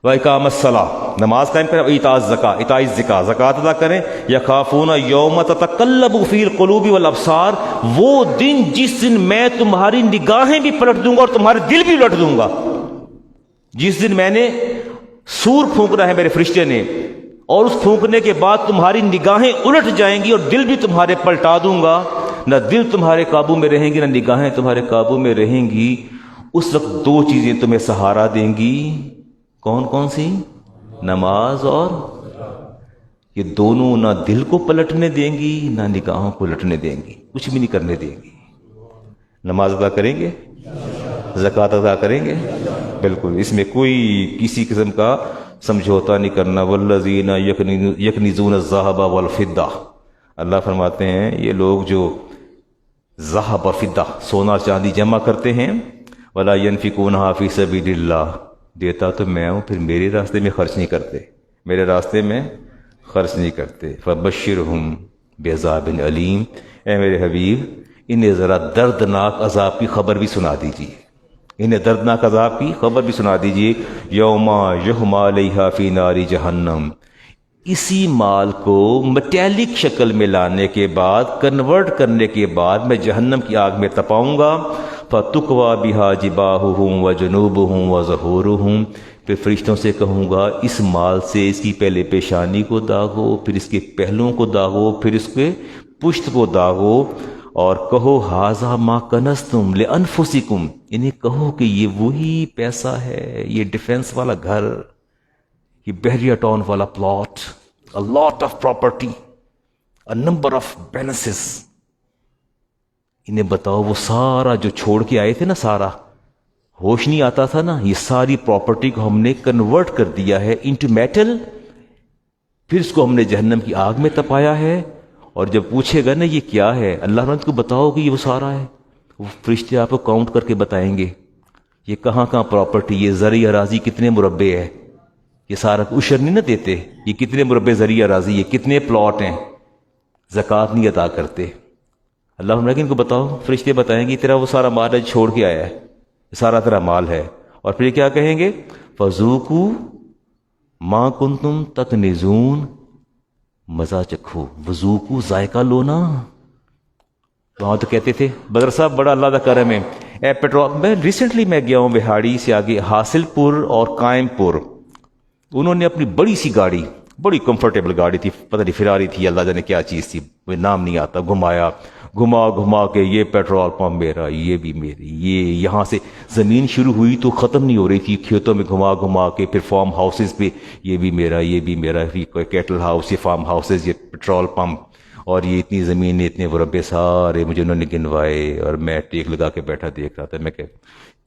وَإِقَامَ الصَّلَاةِ، نماز قائم کریں، ایتاء الزکاۃ، زکوٰۃ ادا کریں، یخافون یوم تتقلب فیہ القلوب والابصار، وہ دن جس دن میں تمہاری نگاہیں بھی پلٹ دوں گا اور تمہارے دل بھی الٹ دوں گا، جس دن میں نے سور پھونکنا ہے میرے فرشتے نے، اور اس پھونکنے کے بعد تمہاری نگاہیں الٹ جائیں گی اور دل بھی تمہارے پلٹا دوں گا، نہ دل تمہارے قابو میں رہیں گی نہ نگاہیں تمہارے قابو میں رہیں گی۔ اس وقت دو چیزیں تمہیں سہارا دیں گی، کون کون سی؟ نماز اور یہ دونوں نہ دل کو پلٹنے دیں گی نہ نگاہوں کو پلٹنے دیں گی، کچھ بھی نہیں کرنے دیں گی۔ نماز ادا کریں گے، زکوٰۃ ادا کریں گے، بالکل اس میں کوئی کسی قسم کا سمجھوتا نہیں کرنا۔ والذین یکنزون الذھب والفضہ، اللہ فرماتے ہیں یہ لوگ جو ذہب اور فضہ سونا اور چاندی جمع کرتے ہیں، ولا ینفقونھا فی سبیل اللہ، دیتا تو میں ہوں پھر میرے راستے میں خرچ نہیں کرتے، میرے راستے میں خرچ نہیں کرتے۔ فبشرہم بعذاب علیم، اے میرے حبیب انہیں ذرا دردناک عذاب کی خبر بھی سنا دیجیے، انہیں دردناک عذاب کی خبر بھی سنا دیجیے۔ یوم یحمى علیہا فی نار جہنم، اسی مال کو میٹیلک شکل میں لانے کے بعد، کنورٹ کرنے کے بعد میں جہنم کی آگ میں تپاؤں گا۔ فَتُقْوَى بِهَا جِبَاهُهُمْ وَجُنُوبُهُمْ وَظُهُورُهُمْ، پھر فرشتوں سے کہوں گا اس مال سے اس کی پہلے پیشانی کو داغو، پھر اس کے پہلوؤں کو داغو، پھر اس کے پشت کو داغو، اور کہو ھذا ما کنزتم لانفسکم، انہیں کہو کہ یہ وہی پیسہ ہے، یہ ڈیفنس والا گھر، یہ بحریہ ٹاؤن والا plot, a lot of property, a number of balances۔ انہیں بتاؤ وہ سارا جو چھوڑ کے آئے تھے نا، سارا ہوش نہیں آتا تھا نا، یہ ساری پراپرٹی کو ہم نے کنورٹ کر دیا ہے انٹو میٹل، پھر اس کو ہم نے جہنم کی آگ میں تپایا ہے، اور جب پوچھے گا نا یہ کیا ہے، اللہ نے کو بتاؤ کہ یہ وہ سارا ہے، وہ فرشتے آپ کو کاؤنٹ کر کے بتائیں گے یہ کہاں کہاں پراپرٹی، یہ زرعی اراضی کتنے مربع ہے، یہ سارا عشر نہیں نہ دیتے، یہ کتنے مربع زرعی اراضی ہے، کتنے پلاٹ ہیں، زکوٰۃ نہیں ادا کرتے۔ اللہ نے ان کو بتاؤ، فرشتے بتائیں گے تیرا وہ سارا مال ہے چھوڑ کے آیا ہے، یہ سارا تیرا مال ہے، اور پھر کیا کہیں گے؟ فذوقوا ما کنتم تکنزون، مزہ چکھو، وذوقوا ذائقہ لو نا۔ وہاں تو کہتے تھے بدر صاحب بڑا اللہ کا کرم ہے، اے پیٹرول، میں ریسنٹلی میں گیا ہوں بہاڑی سے آگے حاصل پور اور قائم پور، انہوں نے اپنی بڑی سی گاڑی، بڑی کمفرٹیبل گاڑی تھی، پتہ نہیں فراری تھی، اللہ جانے کیا چیز تھی، مجھے نام نہیں آتا، گھما کے یہ پیٹرول پمپ میرا، یہ بھی میری، یہ یہاں سے زمین شروع ہوئی تو ختم نہیں ہو رہی تھی، کھیتوں میں گھما کے پھر فارم ہاؤسز پہ یہ بھی میرا، یہ بھی میرا، کوئی کیٹل ہاؤس، یہ فارم ہاؤسز، یہ پیٹرول پمپ، اور یہ اتنی زمین، اتنے مربع سارے مجھے انہوں نے گنوائے، اور میں ٹیک لگا کے بیٹھا دیکھ رہا تھا۔ میں کہ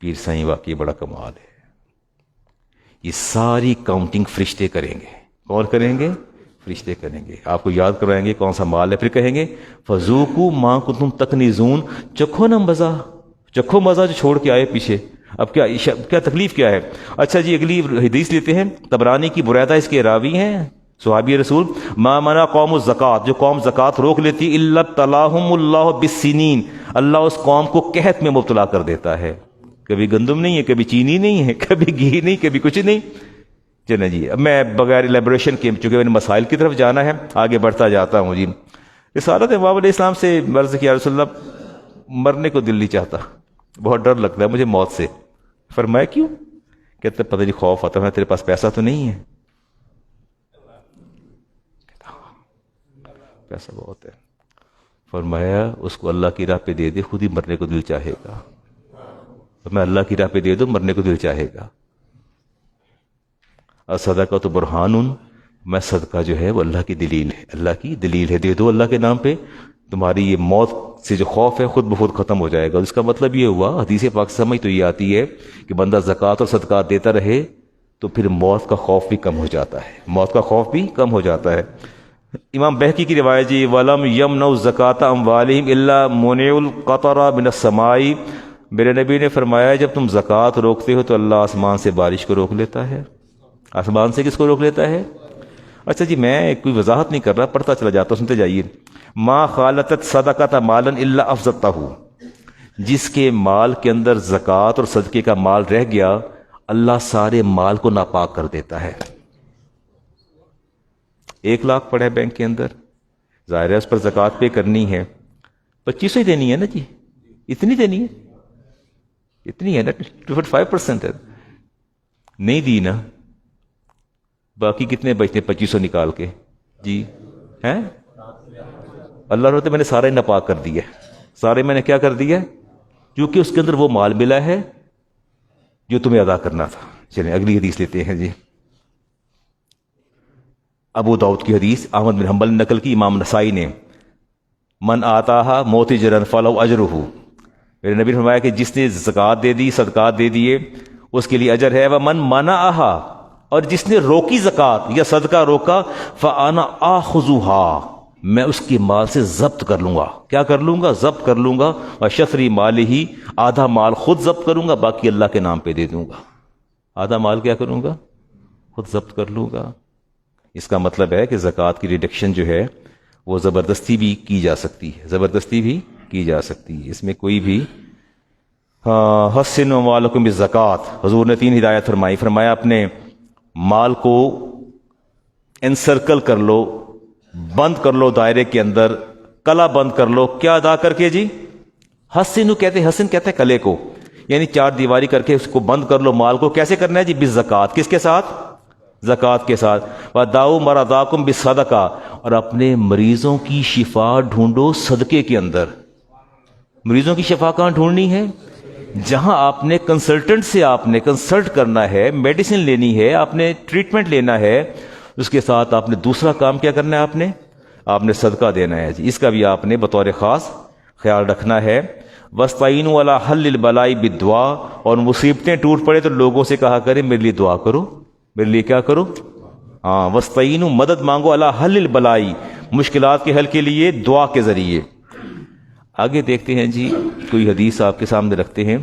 پیر سائیں واقعی بڑا کمال ہے، یہ ساری کاؤنٹنگ فرشتے کریں گے۔ کون کریں گے؟ فرشتے کریں گے، آپ کو یاد کروائیں گے کون سا مال ہے، پھر کہیں گے فذوقوا ما کنتم تکنزون، چکھو نا مزہ، چکھو مزہ جو چھوڑ کے آئے پیچھے۔ اب کیا تکلیف کیا ہے؟ اچھا جی اگلی حدیث لیتے ہیں، طبرانی کی، بریدہ اس کے راوی ہیں، صحابی رسول، ما منع قوم الزکوٰۃ، جو قوم زکوٰۃ روک لیتی، الا ابتلاہم اللہ بالسنین، اللہ اس قوم کو قحط میں مبتلا کر دیتا ہے، کبھی گندم نہیں ہے، کبھی چینی نہیں ہے، کبھی گھی نہیں، کبھی کچھ نہیں، چلیں جی، اب میں بغیر ایلیبریشن کے، چونکہ میں نے مسائل کی طرف جانا ہے، آگے بڑھتا جاتا ہوں جی۔ رسالت امام علیہ السلام سے عرض کیا، رسول اللہ مرنے کو دل نہیں چاہتا، بہت ڈر لگتا ہے مجھے موت سے۔ فرمایا کیوں؟ کہتے پتہ نہیں خوف آتا ہے، تیرے پاس پیسہ تو نہیں ہے؟ پیسہ بہت ہے۔ فرمایا اس کو اللہ کی راہ پہ دے دے، خود ہی مرنے کو دل چاہے گا۔ میں اللہ کی راہ پہ دے دو، مرنے کو دل چاہے گا۔ اور صدقہ تو برہان، میں صدقہ جو ہے وہ اللہ کی دلیل ہے، اللہ کی دلیل ہے، دے دو اللہ کے نام پہ، تمہاری یہ موت سے جو خوف ہے خود بخود ختم ہو جائے گا۔ اس کا مطلب یہ ہوا، حدیث پاک سمجھ تو یہ آتی ہے کہ بندہ زکوٰۃ اور صدقات دیتا رہے تو پھر موت کا خوف بھی کم ہو جاتا ہے، موت کا خوف بھی کم ہو جاتا ہے۔ امام بہقی کی روایت جی، وَلَمْ يَمْنَعُ زَكَاةَ أَمْوَالِهِمْ إِلَّا مُنِعُ الْقَطَرَ مِنَ السَّمَاءِ۔ میرے نبی نے فرمایا جب تم زکوٰۃ روکتے ہو تو اللہ آسمان سے بارش کو روک لیتا ہے۔ آسمان سے کس کو روک لیتا ہے؟ اچھا جی، میں کوئی وضاحت نہیں کر رہا، پڑھتا چلا جاتا ہوں، سنتے جائیے۔ ما خالطت صدقۃ مالا الا افضتہ، جس کے مال کے اندر زکوٰۃ اور صدقے کا مال رہ گیا، اللہ سارے مال کو ناپاک کر دیتا ہے۔ 1,00,000 پڑے بینک کے اندر، ظاہر ہے اس پر زکوٰۃ پے کرنی ہے، 2500 ہی دینی ہے نا جی، اتنی دینی ہے، اتنی ہے نا، 25% ہے، نہیں دی نا، باقی کتنے بچتے 2500 نکال کے جی ہیں؟ اللہ رہتے میں نے سارے ناپاک کر دیا، سارے میں نے کیا کر دیا؟ کیونکہ اس کے اندر وہ مال ملا ہے جو تمہیں ادا کرنا تھا۔ چلیں اگلی حدیث لیتے ہیں جی۔ ابو داؤد کی حدیث، احمد بن حنبل نے نقل کی، امام نسائی نے، من آتاہا موتجرا فلو اجرہ، میرے نبی نے فرمایا کہ جس نے زکوٰۃ دے دی، صدقات دے دیے، اس کے لیے اجر ہے۔ ومن منعہا، اور جس نے روکی زکوٰۃ یا صدقہ روکا، فانا آخذھا، میں اس کے مال سے ضبط کر لوں گا۔ کیا کر لوں گا؟ ضبط کر لوں گا۔ اور شطری مال ہی، آدھا مال خود ضبط کروں گا، باقی اللہ کے نام پہ دے دوں گا۔ آدھا مال کیا کروں گا؟ خود ضبط کر لوں گا۔ اس کا مطلب ہے کہ زکوٰۃ کی ریڈکشن جو ہے وہ زبردستی بھی کی جا سکتی ہے، زبردستی بھی کی جا سکتی ہے، اس میں کوئی بھی حسن اموالکم بالزکوٰۃ، حضور نے 3 ہدایت فرمائی۔ فرمایا اپنے مال کو انسرکل کر لو، بند کر لو دائرے کے اندر، کلا بند کر لو۔ کیا ادا کر کے جی؟ حسن کہتے ہیں، حسن کہتے ہیں کلے کو، یعنی 4 دیواری کر کے اس کو بند کر لو مال کو۔ کیسے کرنا ہے جی؟ بالزکوٰۃ، کس کے ساتھ؟ زکوٰۃ کے ساتھ۔ وَدَاوُ مَرَضَاكُمْ بِالصَّدَقَةِ، اور اپنے مریضوں کی شفا ڈھونڈو صدقے کے اندر۔ مریضوں کی شفا کہاں ڈھونڈنی ہے؟ جہاں آپ نے کنسلٹنٹ سے آپ نے کنسلٹ کرنا ہے، میڈیسن لینی ہے، آپ نے ٹریٹمنٹ لینا ہے، اس کے ساتھ آپ نے دوسرا کام کیا کرنا ہے؟ آپ نے صدقہ دینا ہے جی، اس کا بھی آپ نے بطور خاص خیال رکھنا ہے۔ وَاسْتَعِينُوا عَلَىٰ حَلِّ الْبَلَاءِ بِالدُّعَاءِ، اور مصیبتیں ٹوٹ پڑے تو لوگوں سے کہا کرے میرے لیے دعا کرو، میرے لیے کیا کرو؟ ہاں، وَاسْتَعِينُوا، مدد مانگو، عَلَىٰ حَلِّ الْبَلَاءِ، مشکلات کے حل کے لیے دعا کے ذریعے۔ آگے دیکھتے ہیں جی، کوئی حدیث آپ کے سامنے رکھتے ہیں۔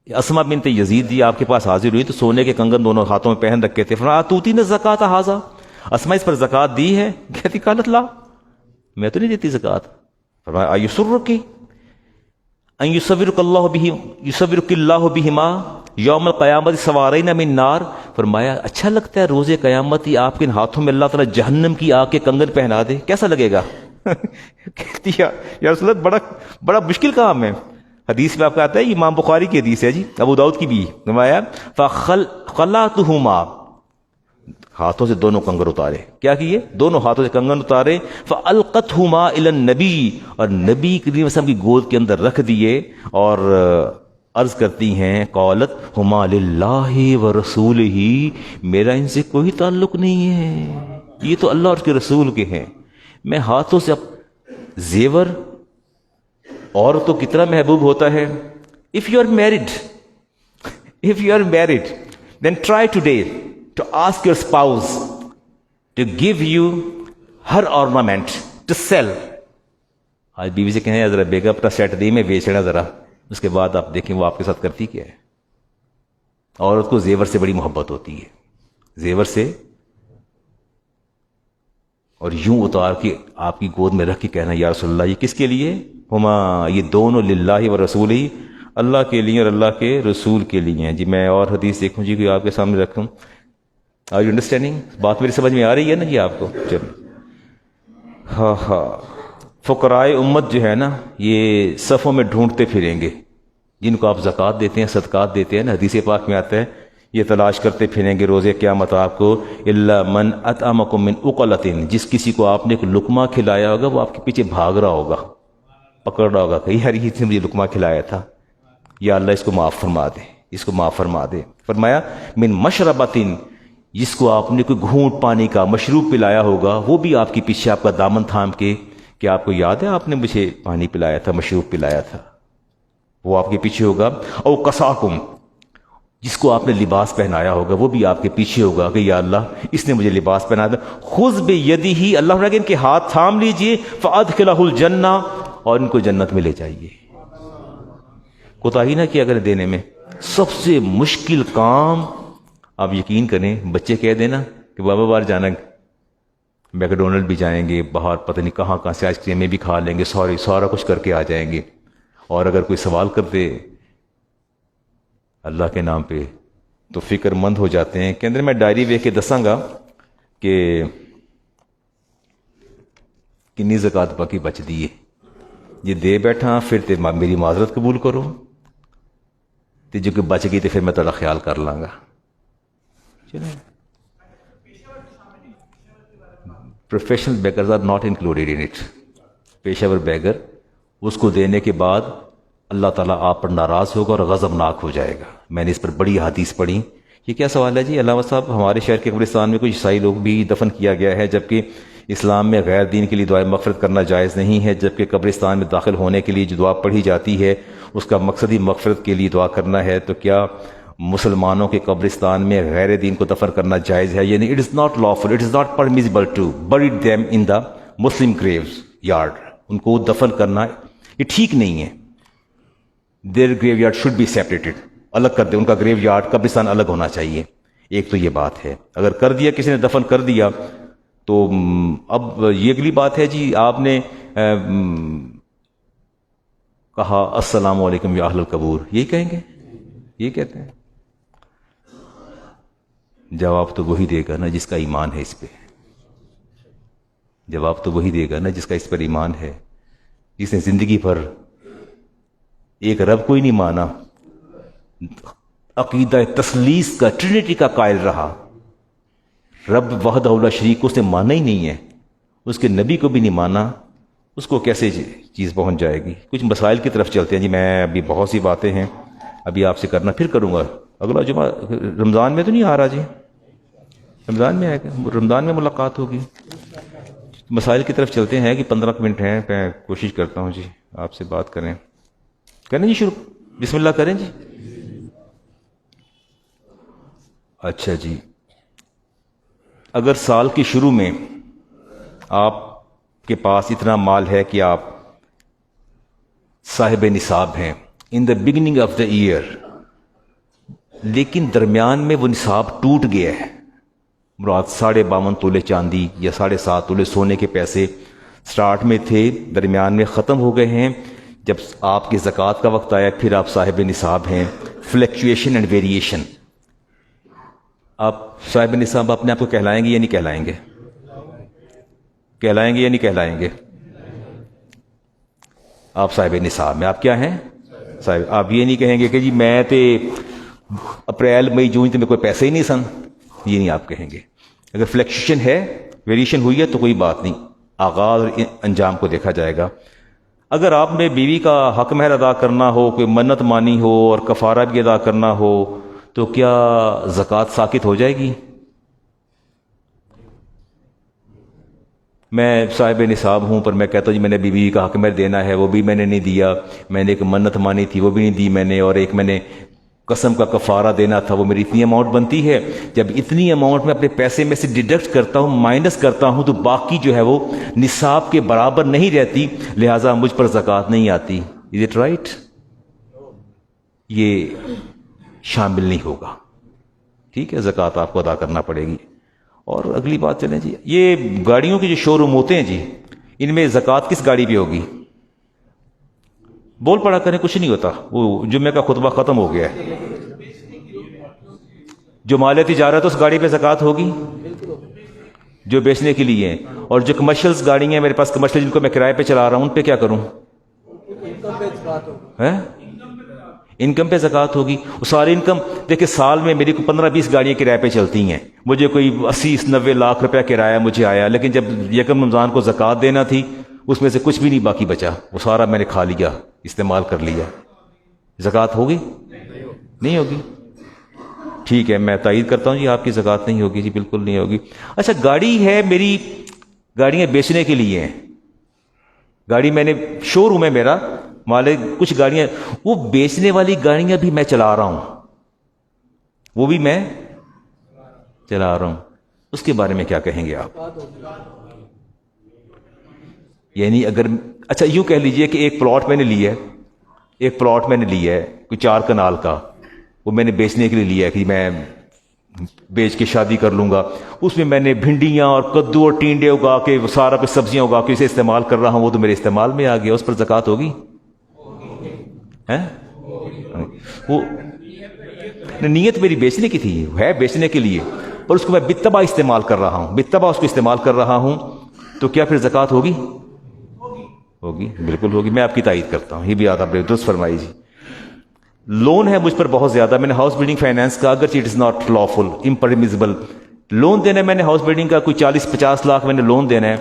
اسما بنت یزید جی آپ کے پاس حاضر ہوئی تو سونے کے کنگن دونوں ہاتھوں میں پہن رکھے تھے۔ فرمایا اتوتین الزکاۃ ھذا، اسما اس پر زکوٰۃ دی ہے؟ کہتی قالت لا، میں تو نہیں دیتی زکوٰۃ۔ فرمایا ایسرک ان یصورک اللہ بہما یوم القیامت سوارین من نار، فرمایا اچھا لگتا ہے روز قیامت ہی آپ کے ہاتھوں میں اللہ تعالیٰ جہنم کی آگ کے کنگن پہنا دے، کیسا لگے گا؟ کہتی ہے یا رسول اللہ بڑا مشکل کام ہے۔ حدیث میں آپ کا آتا ہے، امام بخاری کی حدیث ہے جی، ابو داؤد کی بھی، فرمایا فخلعتہما، ہاتھوں سے دونوں کنگن اتارے۔ کیا کیے؟ دونوں ہاتھوں سے کنگن اتارے۔ فالقتہما الی النبی، اور نبی کریم صلی اللہ علیہ وسلم کی گود کے اندر رکھ دیے، اور عرض کرتی ہیں قالت ہما للہ ورسولہ، میرا ان سے کوئی تعلق نہیں ہے، یہ تو اللہ اور اس کے رسول کے ہیں۔ میں ہاتھوں سے زیور عورتوں کی طرح محبوب ہوتا ہے۔ if you are married then try today to ask your spouse to give you her ornament to sell۔ آج بیوی سے کہیں ذرا بیگم اپنا سیٹ دی میں بیچنا ذرا، اس کے بعد آپ دیکھیں وہ آپ کے ساتھ کرتی کیا ہے۔ عورت کو زیور سے بڑی محبت ہوتی ہے، زیور سے، اور یوں اتار کے آپ کی گود میں رکھ کے کہنا یا رسول اللہ یہ کس کے لیے؟ ہما، یہ دونوں للہ و رسول ہی، اللہ کے لیے اور اللہ کے رسول کے لیے ہیں جی. میں اور حدیث دیکھوں جی کہ آپ کے سامنے رکھوں. Are you understanding? بات میری سمجھ میں آ رہی ہے نا جی آپ کو؟ چلو. ہاں ہاں، فقرائے امت جو ہے نا یہ صفوں میں ڈھونڈتے پھریں گے. جن کو آپ زکوٰۃ دیتے ہیں، صدقات دیتے ہیں نا، حدیث پاک میں آتا ہے یہ تلاش کرتے پھریں گے روز قیامت آپ کو. الا من اطعمکم من اقلۃ، جس کسی کو آپ نے ایک لقمہ کھلایا ہوگا وہ آپ کے پیچھے بھاگ رہا ہوگا، پکڑ رہا ہوگا کہ یار یہ مجھے لقمہ کھلایا تھا، یا اللہ اس کو معاف فرما دے، اس کو معاف فرما دے. فرمایا من مشربۃ، جس کو آپ نے کوئی گھونٹ پانی کا مشروب پلایا ہوگا وہ بھی آپ کے پیچھے آپ کا دامن تھام کے کہ آپ کو یاد ہے آپ نے مجھے پانی پلایا تھا، مشروب پلایا تھا، وہ آپ کے پیچھے ہوگا. او کساکم، جس کو آپ نے لباس پہنایا ہوگا وہ بھی آپ کے پیچھے ہوگا کہ یا اللہ اس نے مجھے لباس پہنایا تھا. خذ بیدہ، اللہ نے کہا ان کے ہاتھ تھام لیجئے، فادخلہ الجنہ، اور ان کو جنت میں لے جائیے. کوتاہی نہ کیا کریں دینے میں. سب سے مشکل کام، آپ یقین کریں، بچے کہہ دینا کہ بابا باہر جانا، میکڈونلڈ بھی جائیں گے، باہر پتہ نہیں کہاں کہاں سے آئس کریمیں بھی کھا لیں گے، سارا کچھ کر کے آ جائیں گے. اور اگر کوئی سوال کر دے اللہ کے نام پہ تو فکر مند ہو جاتے ہیں. کہ اندر میں ڈائری ویکھ کے دساں گا کہ کنی زکوٰۃ باقی بچ دی ہے. یہ دے بیٹھا پھر تے میری معذرت قبول کرو، تے جو کہ بچ گئی تے پھر میں تھوڑا خیال کر لاں گا. Professional beggars are not included in it. پیشہ ور بیگر، اس کو دینے کے بعد اللہ تعالیٰ آپ پر ناراض ہوگا اور غضبناک ہو جائے گا. میں نے اس پر بڑی حدیث پڑھی. یہ کیا سوال ہے جی؟ علامہ صاحب، ہمارے شہر کے قبرستان میں کچھ عیسائی لوگ بھی دفن کیا گیا ہے، جبکہ اسلام میں غیر دین کے لیے دعائے مغفرت کرنا جائز نہیں ہے، جبکہ قبرستان میں داخل ہونے کے لیے جو دعا پڑھی جاتی ہے اس کا مقصد ہی مغفرت کے لیے دعا کرنا ہے. تو کیا مسلمانوں کے قبرستان میں غیر دین کو دفن کرنا جائز ہے؟ یعنی it is not lawful, it is not permissible to bury them in the Muslim graves yard. ان کو دفن کرنا یہ ٹھیک نہیں ہے. Their graveyard should be separated, الگ کر دے. ان کا گریو یارڈ قبرستان الگ ہونا چاہیے. ایک تو یہ بات ہے. اگر کر دیا کسی نے دفن کر دیا تو اب یہ اگلی بات ہے جی، آپ نے کہا السلام علیکم یا اہل القبور، یہی کہیں گے؟ یہ کہتے ہیں. جواب تو وہی دے گا نا جس کا ایمان ہے اس پہ. جواب تو وہی دے گا نا جس کا اس پر ایمان ہے، جس نے زندگی بھر ایک رب کو ہی نہیں مانا، عقیدہ تثلیث کا، ٹرینٹی کا قائل رہا. رب وحدہ لا شریک کو اس نے مانا ہی نہیں ہے، اس کے نبی کو بھی نہیں مانا. اس کو کیسے چیز پہنچ جائے گی؟ کچھ مسائل کی طرف چلتے ہیں جی. میں ابھی بہت سی باتیں ہیں ابھی آپ سے کرنا، پھر کروں گا اگلا جمعہ. رمضان میں تو نہیں آ رہا جی؟ رمضان میں آئے گا، رمضان میں ملاقات ہوگی. مسائل کی طرف چلتے ہیں کہ 15 منٹ ہیں. میں کوشش کرتا ہوں جی آپ سے بات کریں جی. شروع بسم اللہ کریں جی. اچھا جی، اگر سال کے شروع میں آپ کے پاس اتنا مال ہے کہ آپ صاحب نصاب ہیں in the beginning of the year, لیکن درمیان میں وہ نصاب ٹوٹ گیا ہے، مراد 52.5 تولے چاندی یا 7.5 تولے سونے کے پیسے سٹارٹ میں تھے، درمیان میں ختم ہو گئے ہیں، جب آپ کی زکوٰۃ کا وقت آیا پھر آپ صاحب نصاب ہیں، فلیکچویشن اینڈ ویریشن، آپ صاحب نصاب اپنے آپ کو کہلائیں گے یا نہیں کہلائیں گے؟ کہلائیں گے یا نہیں کہلائیں گے؟ آپ صاحب نصاب میں آپ کیا ہیں؟ صاحب. آپ یہ نہیں کہیں گے کہ جی میں تے اپریل مئی جون تے میں کوئی پیسے ہی نہیں سن، یہ نہیں آپ کہیں گے. اگر فلیکچویشن ہے، ویریشن ہوئی ہے تو کوئی بات نہیں، آغاز اور انجام کو دیکھا جائے گا. اگر آپ نے بیوی کا حق مہر ادا کرنا ہو، کوئی منت مانی ہو اور کفارہ بھی ادا کرنا ہو تو کیا زکوٰۃ ساقط ہو جائے گی؟ میں صاحب نصاب ہوں پر میں کہتا ہوں جی میں نے بیوی کا حق مہر دینا ہے، وہ بھی میں نے نہیں دیا، میں نے ایک منت مانی تھی وہ بھی نہیں دی میں نے، اور ایک میں نے قسم کا کفارہ دینا تھا، وہ میری اتنی اماؤنٹ بنتی ہے. جب اتنی اماؤنٹ میں اپنے پیسے میں سے ڈیڈکٹ کرتا ہوں، مائنس کرتا ہوں، تو باقی جو ہے وہ نصاب کے برابر نہیں رہتی، لہٰذا مجھ پر زکوٰۃ نہیں آتی. Is it right? یہ شامل نہیں ہوگا. ٹھیک ہے، زکوٰۃ آپ کو ادا کرنا پڑے گی. اور اگلی بات چلیں جی، یہ گاڑیوں کے جو شو روم ہوتے ہیں جی، ان میں زکوٰۃ کس گاڑی پہ ہوگی؟ بول پڑا کریں، کچھ نہیں ہوتا، وہ جمعے کا خطبہ ختم ہو گیا ہے. جو مال تجارت ہے اس گاڑی پہ زکوٰۃ ہوگی جو بیچنے کے لیے ہیں. اور جو کمرشلز گاڑی ہیں میرے پاس، کمرشل جن کو میں کرائے پہ چلا رہا ہوں، ان پہ کیا کروں؟ انکم پہ زکوٰۃ ہوگی. وہ ساری انکم دیکھیں، سال میں میری کو 15-20 گاڑیاں کرائے پہ چلتی ہیں، مجھے کوئی 80-90 لاکھ روپیہ کرایہ مجھے آیا، لیکن جب یکم رمضان کو زکوٰۃ دینا تھی اس میں سے کچھ بھی نہیں باقی بچا، وہ سارا میں نے کھا لیا، استعمال کر لیا. زکوٰۃ ہوگی؟ نہیں ہوگی. ٹھیک ہے، میں تائید کرتا ہوں جی آپ کی زکوٰۃ نہیں ہوگی. جی بالکل نہیں ہوگی. اچھا، گاڑی ہے میری، گاڑیاں بیچنے کے لیے ہیں، گاڑی میں نے شو روم ہے میرا، مالک کچھ گاڑیاں، وہ بیچنے والی گاڑیاں بھی میں چلا رہا ہوں، وہ بھی میں چلا رہا ہوں. اس کے بارے میں کیا کہیں گے آپ؟ یعنی اگر اچھا یوں کہہ لیجئے کہ ایک پلاٹ میں نے لیا ہے، ایک پلاٹ میں نے لیا ہے کوئی 4 کنال کا، وہ میں نے بیچنے کے لیے لیا ہے کہ میں بیچ کے شادی کر لوں گا. اس میں نے بھنڈیاں اور کدو اور ٹینڈے اگا کے، وہ سارا کچھ سبزیاں اگا کے اسے استعمال کر رہا ہوں، وہ تو میرے استعمال میں آ گیا، اس پر زکوٰۃ ہوگی؟ وہ نیت میری بیچنے کی تھی، ہے بیچنے کے لیے، اور اس کو میں بالتبع استعمال کر رہا ہوں، بالتبع اس کو استعمال کر رہا ہوں، تو کیا پھر زکوٰۃ ہوگی؟ ہوگی، بالکل ہوگی. میں آپ کی تائید کرتا ہوں. یہ بھی آپ نے درست فرمائی جی. لون ہے مجھ پر بہت زیادہ، میں نے ہاؤس بلڈنگ فائنینس کا، اگرچہ it is not lawful, impermissible loan دینا ہے، میں نے ہاؤس بلڈنگ کا کوئی 40-50 لاکھ میں نے لون دینا ہے.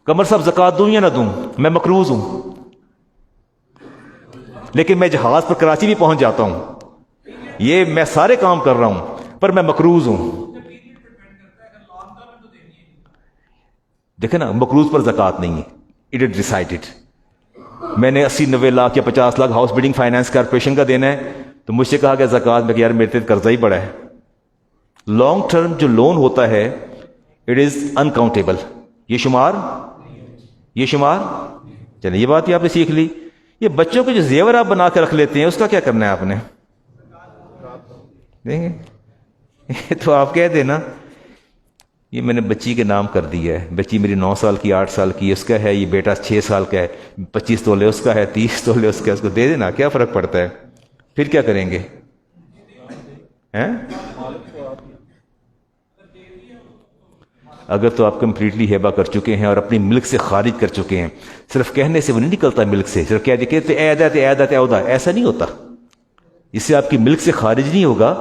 قمر صاحب زکوٰۃ دوں یا نہ دوں؟ میں مقروض ہوں، لیکن میں جہاز پر کراچی بھی پہنچ جاتا ہوں، یہ میں سارے کام کر رہا ہوں، پر میں مقروض ہوں. دیکھیں نا، مقروض پر زکوٰۃ نہیں ہے. It is decided. میں نے 80-90 لاکھ یا 50 lakh house building finance corporation کا دینا ہے، تو مجھ سے کہا گیا زکوٰۃ میں کہ یار میرے قرضہ ہی بڑا ہے. لانگ ٹرم جو لون ہوتا ہے اٹ از انکاؤنٹیبل. یہ شمار چلیں، یہ بات ہی آپ نے سیکھ لی. یہ بچوں کو جو زیور آپ بنا کے رکھ لیتے ہیں، اس کا کیا کرنا ہے آپ نے؟ دیں گے تو آپ کہہ دینا یہ میں نے بچی کے نام کر دیا ہے، بچی میری 9 سال کی، 8 سال کی، اس کا ہے، یہ بیٹا 6 سال کا ہے، 25 تولے اس کا ہے، 30 تولے اس کا ہے، اس کو دے دینا، کیا فرق پڑتا ہے؟ پھر کیا کریں گے؟ اگر تو آپ کمپلیٹلی ہیبا کر چکے ہیں اور اپنی ملک سے خارج کر چکے ہیں، صرف کہنے سے وہ نہیں نکلتا ملک سے، صرف کہتے عہدہ، ایسا نہیں ہوتا. اس سے آپ کی ملک سے خارج نہیں ہوگا،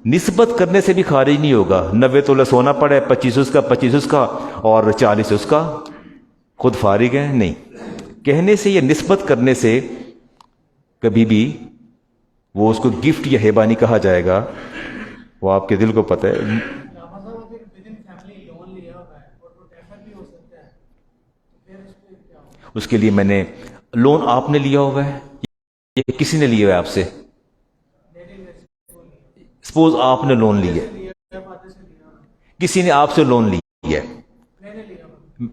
نسبت کرنے سے بھی خارج نہیں ہوگا. 90 تولہ سونا پڑے، 25 اس کا، 25 اس کا اور 40 اس کا، خود فارغ ہے؟ نہیں. کہنے سے یا نسبت کرنے سے کبھی بھی وہ اس کو گفٹ یا ہیبا نہیں کہا جائے گا. وہ آپ کے دل کو پتہ ہے. اس کے لیے میں نے لون، آپ نے لیا ہوا ہے یا کسی نے لیا ہوا ہے آپ سے؟ سپوز آپ نے لون لیا، کسی نے آپ سے لون لیا ہے،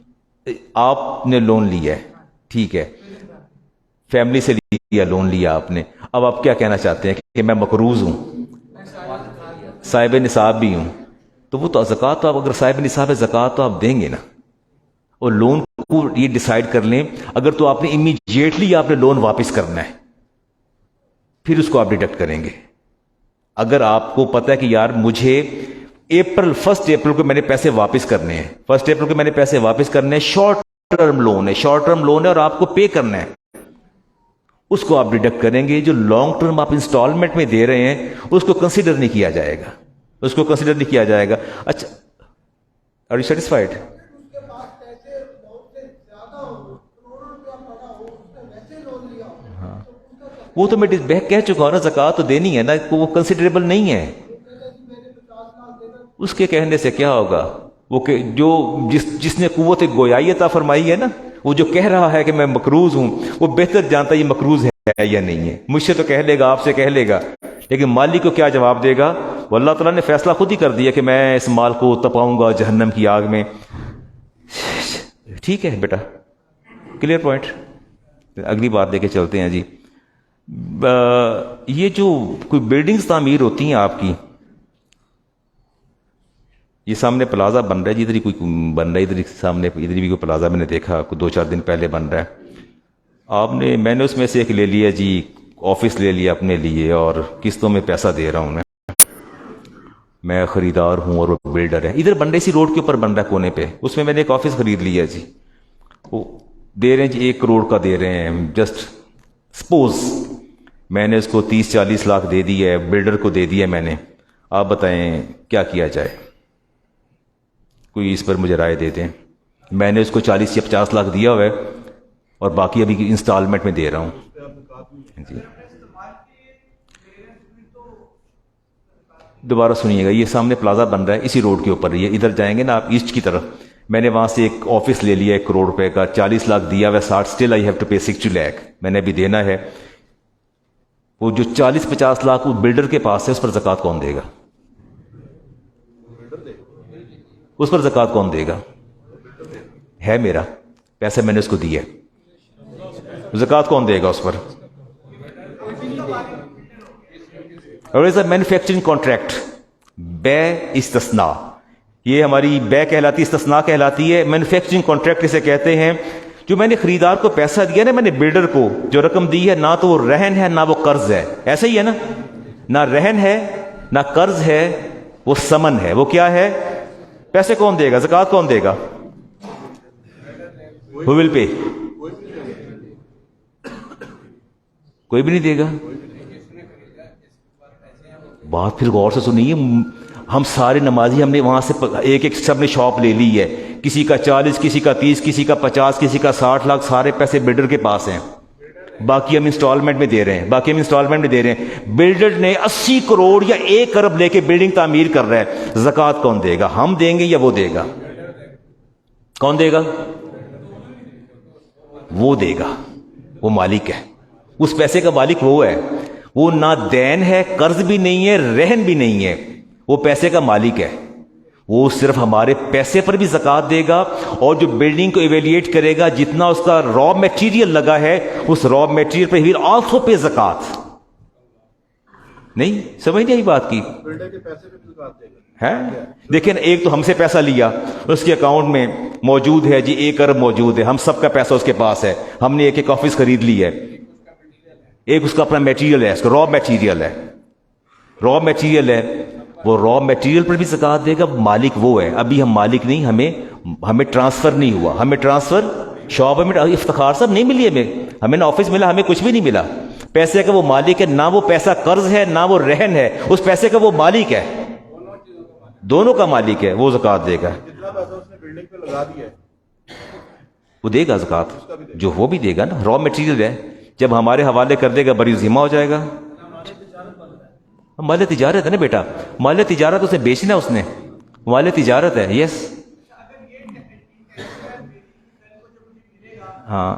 آپ نے لون لیا ہے، ٹھیک ہے، فیملی سے لیا، لون لیا آپ نے. اب آپ کیا کہنا چاہتے ہیں کہ میں مقروض ہوں، صاحب نصاب بھی ہوں، تو وہ تو زکوٰۃ، تو آپ اگر صاحب نصاب ہے زکوٰۃ تو آپ دیں گے نا. اور لون کو یہ ڈیسائیڈ کر لیں، اگر تو آپ نے امیڈیٹلی آپ نے لون واپس کرنا ہے، پھر اس کو آپ ڈیڈکٹ کریں گے. اگر آپ کو پتہ ہے کہ یار مجھے 1 اپریل کو میں نے پیسے واپس کرنے ہیں، 1 اپریل کو میں نے پیسے واپس کرنے ہیں، شارٹ ٹرم لون ہے اور آپ کو پے کرنا ہے، اس کو آپ ڈیڈکٹ کریں گے. جو لانگ ٹرم آپ انسٹالمنٹ میں دے رہے ہیں اس کو کنسیڈر نہیں کیا جائے گا، اس کو کنسیڈر نہیں کیا جائے گا. اچھا، آر یو سیٹسفائیڈ؟ وہ تو میں کہہ چکا ہوں نا، زکوٰۃ تو دینی ہے نا، وہ کنسیڈریبل نہیں ہے. اس کے کہنے سے کیا ہوگا؟ وہ کہ جو جس نے قوت گویائی عطا فرمائی ہے نا، وہ جو کہہ رہا ہے کہ میں مقروض ہوں، وہ بہتر جانتا ہے یہ مقروض ہے یا نہیں ہے. مجھ سے تو کہہ لے گا، آپ سے کہہ لے گا، لیکن مالک کو کیا جواب دے گا؟ وہ اللہ تعالیٰ نے فیصلہ خود ہی کر دیا کہ میں اس مال کو تپاؤں گا جہنم کی آگ میں. ٹھیک ہے بیٹا، کلیئر پوائنٹ. اگلی بات لے کے چلتے ہیں جی. یہ جو کوئی بلڈنگز تعمیر ہوتی ہیں آپ کی، یہ سامنے پلازا بن رہا ہے جی، ادھر ہی کوئی بن رہا ہے، ادھر ہی سامنے ادھر بھی کوئی پلازا میں نے دیکھا کوئی 2-4 دن پہلے بن رہا ہے. میں نے اس میں سے ایک لے لیا جی، آفس لے لیا اپنے لیے، اور قسطوں میں پیسہ دے رہا ہوں. میں خریدار ہوں اور وہ بلڈر ہے. ادھر بن رہا ہے، اسی روڈ کے اوپر بن رہا ہے کونے پہ، اس میں نے ایک آفس خرید لیا جی. وہ دے رہے ہیں جی 1 کروڑ کا دے رہے ہیں. جسٹ سپوز میں نے اس کو 30-40 لاکھ دے دی ہے، بلڈر کو دے دیا میں نے. آپ بتائیں کیا کیا جائے؟ کوئی اس پر مجھے رائے دے دیں. میں نے اس کو 40 یا 50 لاکھ دیا ہوا ہے اور باقی ابھی انسٹالمنٹ میں دے رہا ہوں جی. دوبارہ سنیے گا، یہ سامنے پلازا بن رہا ہے اسی روڈ کے اوپر. یہ ادھر جائیں گے نا آپ ایسٹ کی طرف، میں نے وہاں سے ایک آفس لے لیا 1 کروڑ روپے کا. 40 لاکھ دیا ہوا ہے، 60 still I have to pay 60 lakh میں نے ابھی دینا ہے. وہ جو 40-50 لاکھ وہ بلڈر کے پاس ہے، اس پر زکوٰۃ کون دے گا؟ اس پر زکوٰۃ کون دے گا؟ ہے میرا پیسہ، میں نے اس کو دیا، زکوٰۃ کون دے گا اس پر؟ اور از اے مینوفیکچرنگ کانٹریکٹ، بے استثناء. یہ ہماری بے کہلاتی، استثناء کہلاتی ہے. مینوفیکچرنگ کانٹریکٹ اسے کہتے ہیں. جو میں نے خریدار کو پیسہ دیا نا، میں نے بلڈر کو جو رقم دی ہے، نہ تو وہ رہن ہے نہ وہ قرض ہے. ایسا ہی ہے نا، نہ رہن ہے نہ قرض ہے، وہ سمن ہے. وہ کیا ہے؟ پیسے کون دے گا؟ زکوٰۃ کون دے گا؟ ہو ول پے؟ کوئی بھی نہیں دے گا. بات پھر غور سے سنیے. ہم سارے نمازی، ہم نے وہاں سے ایک سب نے شاپ لے لی ہے، کسی کا 40، کسی کا 30، کسی کا 50، کسی کا 60 لاکھ. سارے پیسے بلڈر کے پاس ہیں، باقی ہم انسٹالمنٹ میں دے رہے ہیں. بلڈر نے 80 کروڑ یا 1 ارب لے کے بلڈنگ تعمیر کر رہا ہے. زکوٰۃ کون دے گا؟ ہم دیں گے یا وہ دے گا؟ کون دے گا؟ وہ دے گا. وہ مالک ہے، اس پیسے کا مالک وہ ہے. وہ نہ دین ہے، قرض بھی نہیں ہے، رہن بھی نہیں ہے. وہ پیسے کا مالک ہے. وہ صرف ہمارے پیسے پر بھی زکوٰۃ دے گا، اور جو بلڈنگ کو ایویلیٹ کرے گا، جتنا اس کا را میٹیریل لگا ہے، اس را میٹیریل پہ ہی آلسو پے زکوٰۃ. نہیں سمجھ نہیں آئی بات کی؟ بلڈر کے پیسے پہ زکوٰۃ دے گا. ہے دیکھیں، ایک تو ہم سے پیسہ لیا، اس کے اکاؤنٹ میں موجود ہے جی 1 ارب موجود ہے، ہم سب کا پیسہ اس کے پاس ہے. ہم نے ایک آفس خرید لی ہے، ایک اس کا اپنا میٹیریل ہے، اس کا را میٹیریل ہے. وہ را میٹیریل پر بھی زکوٰۃ دے گا. مالک وہ ہے. ابھی ہم مالک نہیں، ہمیں ٹرانسفر نہیں ہوا. ہمیں ٹرانسفر شاپ میں افتخار صاحب نہیں ملی، ہمیں نہ آفس ملا، ہمیں کچھ بھی نہیں ملا. پیسے کا وہ مالک ہے، نہ وہ پیسہ قرض ہے نہ وہ رہن ہے. اس پیسے کا وہ مالک ہے، دونوں کا مالک ہے. وہ زکوٰۃ دے گا. جتنا پیسہ اس نے بلڈنگ پہ لگا دیا ہے وہ دے گا زکوٰۃ. جو وہ بھی دے گا نا، را میٹیریل ہے. جب ہمارے حوالے کر دے گا، بری ذمہ ہو جائے گا. مال تجارت ہے نا بیٹا، مال تجارت اسے بیچنا، اس نے مال تجارت ہے. یس ہاں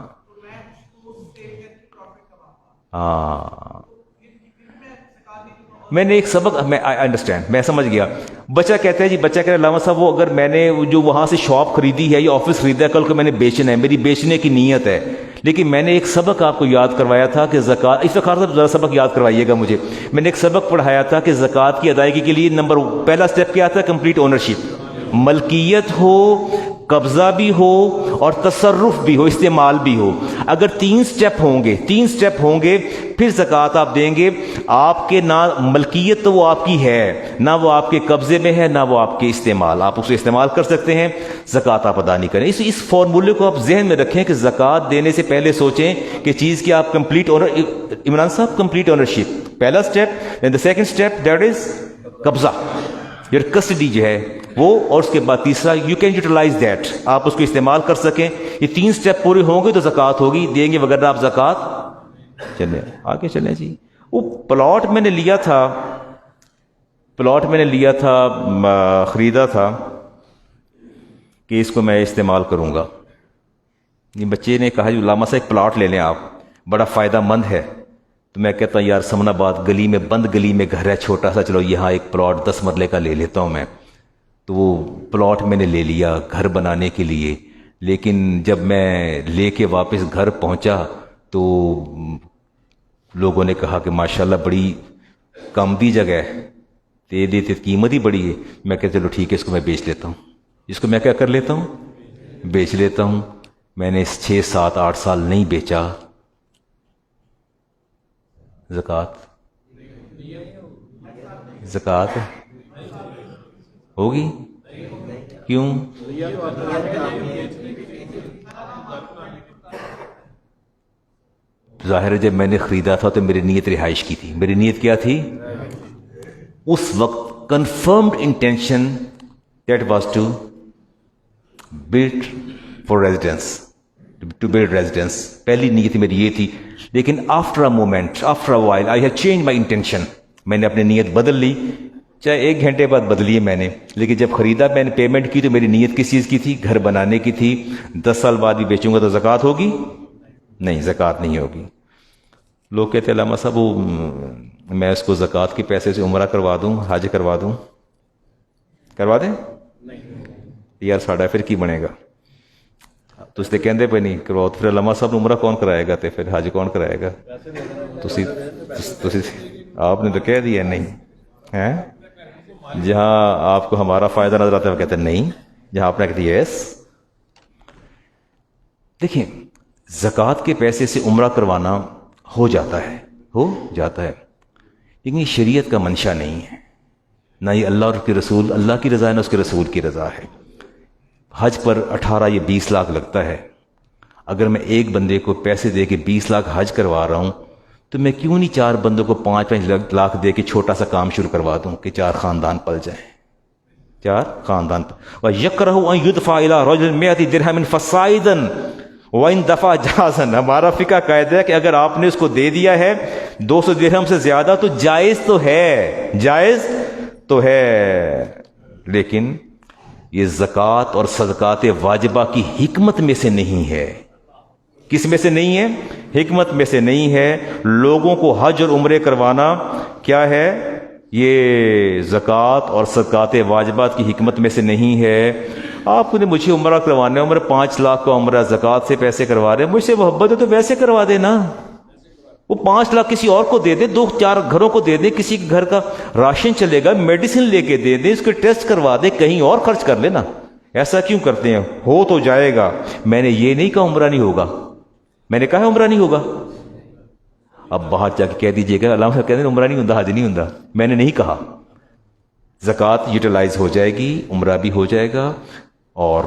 ہاں. میں نے ایک سبق، میں انڈرسٹینڈ، میں سمجھ گیا. بچہ کہتا ہے جی، بچہ کہہ رہا علامہ صاحب، وہ اگر میں نے جو وہاں سے شاپ خریدی ہے یا آفس خریدا ہے، کل کو میں نے بیچنا ہے، میری بیچنے کی نیت ہے، لیکن میں نے ایک سبق آپ کو یاد کروایا تھا کہ زکوٰۃ، افتخار صاحب ذرا سبق یاد کروائیے گا مجھے. میں نے ایک سبق پڑھایا تھا کہ زکوٰۃ کی ادائیگی کے لیے پہلا سٹیپ کیا تھا؟ Complete ownership. ملکیت ہو، قبضہ بھی ہو، اور تصرف بھی ہو، استعمال بھی ہو. اگر 3 سٹیپ ہوں گے پھر زکوٰۃ آپ دیں گے. آپ کے نہ ملکیت تو وہ آپ کی ہے، نہ وہ آپ کے قبضے میں ہے، نہ وہ آپ کے استعمال، آپ اسے استعمال کر سکتے ہیں. زکوٰۃ آپ ادا نہیں کریں. اس فارمولے کو آپ ذہن میں رکھیں کہ زکوٰۃ دینے سے پہلے سوچیں کہ چیز کی آپ کمپلیٹ اونر. عمران صاحب کمپلیٹ اونرشپ پہلا step, and the second step that is قبضہ، یور کسٹڈی جو ہے وہ، اور اس کے بعد تیسرا یو کین یوٹیلائز دیٹ، آپ اس کو استعمال کر سکیں. یہ 3 سٹیپ پورے ہوں گے تو زکوٰۃ ہوگی، دیں گے وغیرہ آپ زکوٰۃ. چلیں آگے چلیں جی. وہ پلاٹ میں نے لیا تھا، خریدا تھا کہ اس کو میں استعمال کروں گا. یہ بچے نے کہا جی علامہ صاحب ایک پلاٹ لے لیں آپ، بڑا فائدہ مند ہے. تو میں کہتا ہوں یار سمن آباد گلی میں، بند گلی میں گھر ہے چھوٹا سا، چلو یہاں ایک پلاٹ 10 مرلے کا لے لیتا ہوں میں. تو وہ پلاٹ میں نے لے لیا گھر بنانے کے لیے. لیکن جب میں لے کے واپس گھر پہنچا تو لوگوں نے کہا کہ ماشاءاللہ بڑی کم دی جگہ ہے. دے دیتے قیمت ہی بڑی ہے. میں کہ چلو ٹھیک ہے اس کو میں بیچ لیتا ہوں. اس کو میں کیا کر لیتا ہوں؟ بیچ لیتا ہوں. میں نے 6 7 8 سال نہیں بیچا. زکوٰۃ ہوگی؟ کیوں؟ ظاہر ہے جب میں نے خریدا تھا تو میری نیت رہائش کی تھی. میری نیت کیا تھی اس وقت؟ Confirmed intention that was to build for residence, to build residence. پہلی نیت میری یہ تھی. لیکن after a moment, after a while, I have change my intention. میں نے اپنی نیت بدل لی. چاہے 1 گھنٹے بعد بدلی ہے میں نے، لیکن جب خریدا میں نے پیمنٹ کی تو میری نیت کس چیز کی تھی؟ گھر بنانے کی تھی. 10 سال بعد بھی بیچوں گا تو زکوٰۃ ہوگی؟ نہیں، زکوٰۃ نہیں ہوگی. لوگ کہتے ہیں علامہ صاحب وہ میں اس کو زکوٰۃ کے پیسے سے عمرہ کروا دوں، حج کروا دوں. کروا دیں؟ یار ساڑا پھر کی بنے گا. تو اس نے کہندے پہ نہیں کرواؤ. تو پھر علامہ صاحب نے عمرہ کون کرائے گا؟ تو پھر حج کون کرائے گا؟ آپ نے تو کہہ دیا نہیں ہے. جہاں آپ کو ہمارا فائدہ نظر آتا ہے وہ کہتے ہیں نہیں، جہاں آپ نے کہتے یس. دیکھیں زکوٰۃ کے پیسے سے عمرہ کروانا ہو جاتا ہے، لیکن یہ شریعت کا منشا نہیں ہے. نہ یہ اللہ اور اس کے رسول، اللہ کی رضا ہے، نہ اس کے رسول کی رضا ہے. حج پر 18 یا 20 لاکھ لگتا ہے. اگر میں ایک بندے کو پیسے دے کے 20 لاکھ حج کروا رہا ہوں تو میں کیوں نہیں 4 بندوں کو 5-5 لاکھ دے کے چھوٹا سا کام شروع کروا دوں کہ 4 خاندان پل جائیں. 4 خاندان. وَيَكْرَهُ أَن يُدْفَعَ إِلَىٰ رَجُلٍ 100 دِرْهَمٍ فَصَاعِدًا وَإِن دَفَعَ جَازًا. ہمارا فقہ قاعدہ ہے کہ اگر آپ نے اس کو دے دیا ہے 200 درہم سے زیادہ تو جائز تو ہے، جائز تو ہے. لیکن یہ زکوٰۃ اور صدقات واجبہ کی حکمت میں سے نہیں ہے. کس میں سے نہیں ہے؟ حکمت میں سے نہیں ہے. لوگوں کو حج اور عمرے کروانا کیا ہے؟ یہ زکوٰۃ اور صدقات واجبات کی حکمت میں سے نہیں ہے. آپ نے مجھے عمرہ کروانا ہے، عمرہ 5 لاکھ کا عمرہ، زکوٰۃ سے پیسے کروا رہے ہیں، مجھ سے محبت ہے تو ویسے کروا دینا. وہ 5 لاکھ کسی اور کو دے دے، 2-4 گھروں کو دے دے، کسی کے گھر کا راشن چلے گا، میڈیسن لے کے دے دے، اس کے ٹیسٹ کروا دے، کہیں اور خرچ کر لینا. ایسا کیوں کرتے ہیں؟ ہو تو جائے گا. میں نے یہ نہیں کہا عمرہ نہیں ہوگا، میں نے کہا عمرہ نہیں ہوگا. اب باہر جا کے کہہ دیجیے گا علامہ صاحب کہتے ہیں عمرہ نہیں ہوتا، حج نہیں ہوتا. میں نے نہیں کہا. زکوٰۃ یوٹیلائز ہو جائے گی، عمرہ بھی ہو جائے گا اور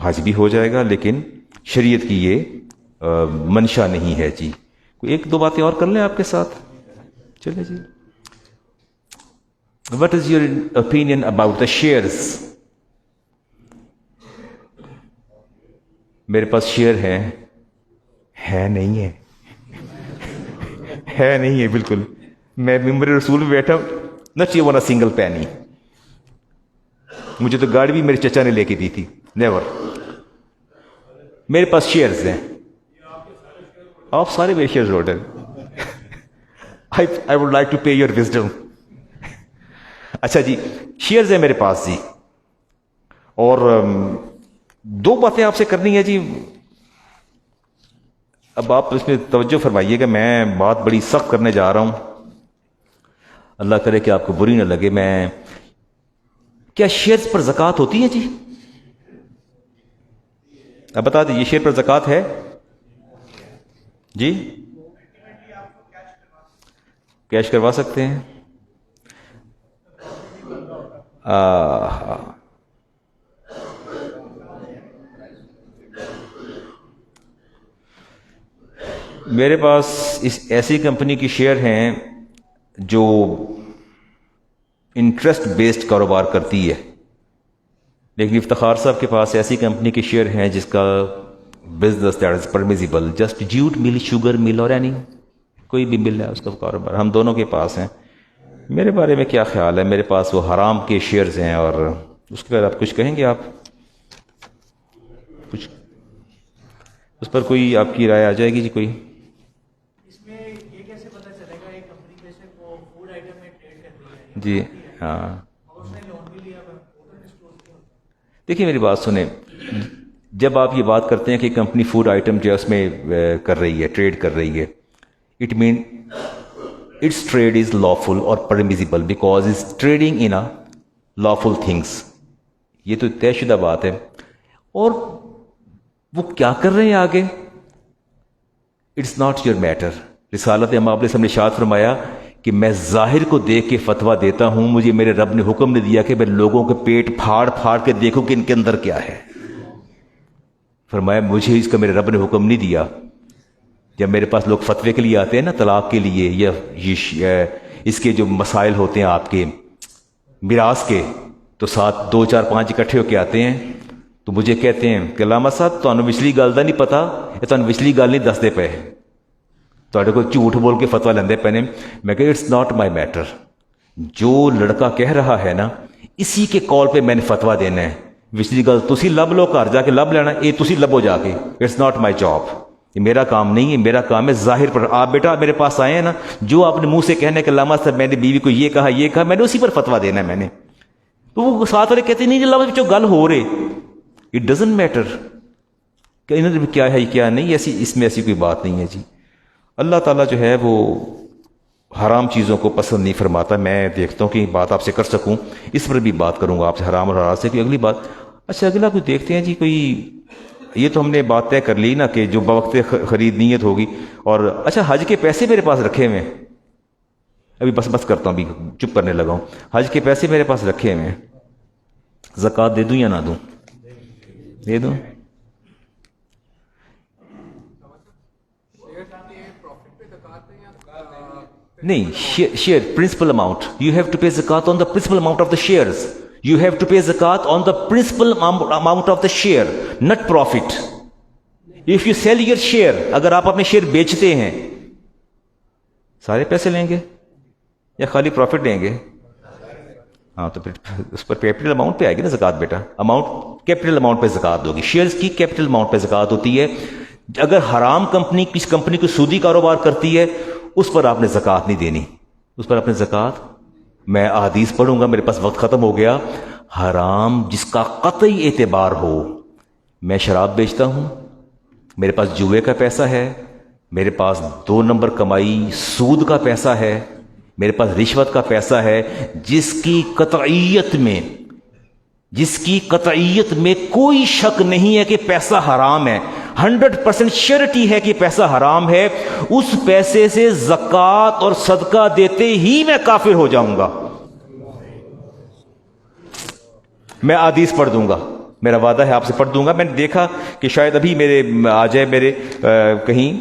حج بھی ہو جائے گا، لیکن شریعت کی یہ منشا نہیں ہے. جی 1-2 باتیں اور کر لیں آپ کے ساتھ. چلے جی. What is your opinion about the shares? میرے پاس شیئر ہے نہیں ہے ہے نہیں ہے بالکل. میں ممبر رسول میں بیٹھا نٹ ایون اے سنگل پینی. مجھے تو گاڑی بھی میرے چچا نے لے کے دی تھی. نیور. میرے پاس شیئرز ہیں. آپ سارے میرے shares holder. I would like to pay your wisdom. اچھا جی شیئرز ہیں میرے پاس جی. اور 2 باتیں آپ سے کرنی ہے جی. اب آپ اس میں توجہ فرمائیے کہ میں بات بڑی سخت کرنے جا رہا ہوں، اللہ کرے کہ آپ کو بری نہ لگے. میں کیا شیئرز پر زکوٰۃ ہوتی ہے جی؟ اب بتا دیجیے شیئر پر زکوٰۃ ہے جی؟ کیش کروا سکتے ہیں. میرے پاس اس ایسی کمپنی کی شیئر ہیں جو انٹرسٹ بیسڈ کاروبار کرتی ہے، لیکن افتخار صاحب کے پاس ایسی کمپنی کے شیئر ہیں جس کا business that is permissible, just jute mill, sugar mill اور یعنی کوئی بھی مل ہے اس کا کاروبار ہم دونوں کے پاس ہیں. میرے بارے میں کیا خیال ہے؟ میرے پاس وہ حرام کے شیئرز ہیں اور اس کے بعد آپ کچھ کہیں گے؟ آپ کچھ اس پر کوئی آپ کی رائے آ جائے گی جی؟ کوئی جی ہاں دیکھیے میری بات سنیں. جب آپ یہ بات کرتے ہیں کہ کمپنی فوڈ آئٹم جو ہے اس میں کر رہی ہے، ٹریڈ کر رہی ہے، its trade is lawful or permissible because it's trading in a lawful things. یہ تو طے شدہ بات ہے. اور وہ کیا کر رہے ہیں آگے, اٹس ناٹ یور میٹر. رسالت امام علیہ السلام نے ارشاد فرمایا کہ میں ظاہر کو دیکھ کے فتویٰ دیتا ہوں, مجھے میرے رب نے حکم نہیں دیا کہ میں لوگوں کے پیٹ پھاڑ پھاڑ کے دیکھوں کہ ان کے اندر کیا ہے. فرمایا مجھے اس کا میرے رب نے حکم نہیں دیا. جب میرے پاس لوگ فتوے کے لیے آتے ہیں نا طلاق کے لیے یا اس کے جو مسائل ہوتے ہیں آپ کے میراث کے, تو ساتھ 2 4 5 اکٹھے ہو کے آتے ہیں, تو مجھے کہتے ہیں کہ علامہ صاحب تمہیں پچھلی گل کا نہیں پتا, یا تمہیں پچھلی گل نہیں دستے پے, تھوڑے کو جھوٹ بول کے فتویٰ لیندے پے نے. میں کہ اٹس ناٹ مائی میٹر. جو لڑکا کہہ رہا ہے نا اسی کے کال پہ میں نے فتویٰ دینا ہے. پچھلی گل تسی لب لو, گھر جا کے لب لینا, یہ تسی لبو جا کے. It's not my job. یہ میرا کام نہیں ہے. میرا کام ہے ظاہر پر. آپ بیٹا میرے پاس آئے ہیں نا, جو آپ نے منہ سے کہنے کہ علامہ صاحب میں نے بیوی کو یہ کہا, میں نے اسی پر فتویٰ دینا ہے میں نے. تو وہ ساتھ والے کہتے ہیں نہیں علامہ بچوں گل ہو رہے. اٹ ڈزنٹ میٹر کہ انہوں نے کیا ہے کیا نہیں, ایسی اس میں ایسی کوئی بات نہیں ہے جی. اللہ تعالیٰ جو ہے وہ حرام چیزوں کو پسند نہیں فرماتا. میں دیکھتا ہوں کہ بات آپ سے کر سکوں, اس پر بھی بات کروں گا آپ سے حرام اور حلال سے. کوئی اگلی بات, اچھا اگلا کوئی دیکھتے ہیں جی. کوئی یہ تو ہم نے بات طے کر لی نا کہ جو بوقت خرید نیت ہوگی. اور اچھا حج کے پیسے میرے پاس رکھے ہوئے ہیں, ابھی بس کرتا ہوں, ابھی چپ کرنے لگا ہوں. حج کے پیسے میرے پاس رکھے ہوئے ہیں, زکوٰۃ دے دوں یا نہ دوں؟ دے دوں. نہیں, share principal amount. You have to pay zakat on the principal amount of the shares. You have to pay zakat on the principal amount of the share, not profit. If you sell your share, اگر آپ اپنے شیئر بیچتے ہیں, سارے پیسے لیں گے یا خالی پروفٹ لیں گے؟ ہاں, تو پھر اس پر کیپٹل اماؤنٹ پہ آئے گی نا زکات بیٹا. اماؤنٹ کیپٹل اماؤنٹ پہ زکات ہوگی. شیئرز کی کیپٹل اماؤنٹ پہ زکات ہوتی ہے. اگر حرام کمپنی کسی کمپنی کو سودی کاروبار کرتی ہے, اس پر آپ نے زکات نہیں دینی. اس پر آپ نے زکات, میں احادیث پڑھوں گا, میرے پاس وقت ختم ہو گیا. حرام جس کا قطعی اعتبار ہو, میں شراب بیچتا ہوں, میرے پاس جوئے کا پیسہ ہے, میرے پاس 2 نمبر کمائی سود کا پیسہ ہے, میرے پاس رشوت کا پیسہ ہے, جس کی قطعیت میں کوئی شک نہیں ہے کہ پیسہ حرام ہے, 100% شیورٹی ہے کہ پیسہ حرام ہے, اس پیسے سے زکوٰۃ اور صدقہ دیتے ہی میں کافر ہو جاؤں گا. میں حدیث پڑھ دوں گا, میرا وعدہ ہے آپ سے پڑھ دوں گا. میں نے دیکھا کہ شاید ابھی میرے آ جائے میرے کہیں,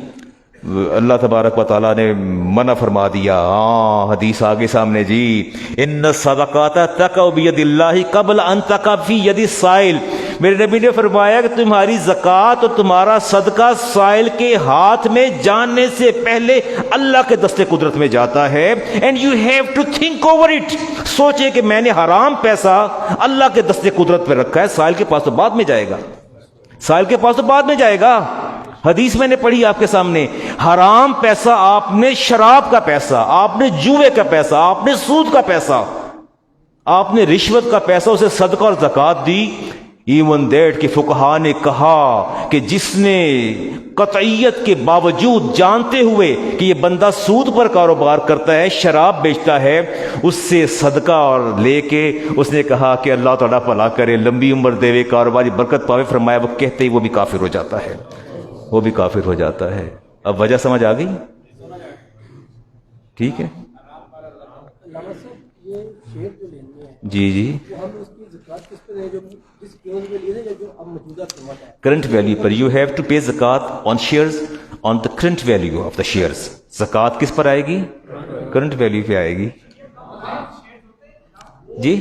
اللہ تبارک و تعالیٰ نے منع فرما دیا. ہاں حدیث آگے سامنے جی, ان الصدقات تقع بید اللہ قبل ان تقع فی ید السائل. میرے نبی نے فرمایا کہ تمہاری زکوٰۃ اور تمہارا صدقہ سائل کے ہاتھ میں جانے سے پہلے اللہ کے دستے قدرت میں جاتا ہے. And you have to think over it. سوچے کہ میں نے حرام پیسہ اللہ کے دستے قدرت پہ رکھا ہے, سائل کے پاس تو بعد میں جائے گا, سائل کے پاس تو بعد میں جائے گا. حدیث میں نے پڑھی آپ کے سامنے, حرام پیسہ, آپ نے شراب کا پیسہ, آپ نے جوئے کا پیسہ, آپ نے سود کا پیسہ, آپ نے رشوت کا پیسہ, اسے صدقہ اور زکوٰۃ دی. ایون دیٹ کہ فقہا نے کہا کہ جس نے قطعیت کے باوجود جانتے ہوئے کہ یہ بندہ سود پر کاروبار کرتا ہے, شراب بیچتا ہے, اس سے صدقہ اور لے کے اس نے کہا کہ اللہ تعالیٰ بھلا کرے, لمبی عمر دے, کاروباری برکت پاوے, فرمایا وہ کہتے ہی وہ بھی کافر ہو جاتا ہے, وہ بھی کافر ہو جاتا ہے. اب وجہ سمجھ آ گئی؟ ٹھیک ہے جی جی. کرنٹ ویلیو پر you have to pay zakat on shares on the current value of the shares. زکات کس پر آئے گی؟ کرنٹ ویلیو پہ آئے گی جی.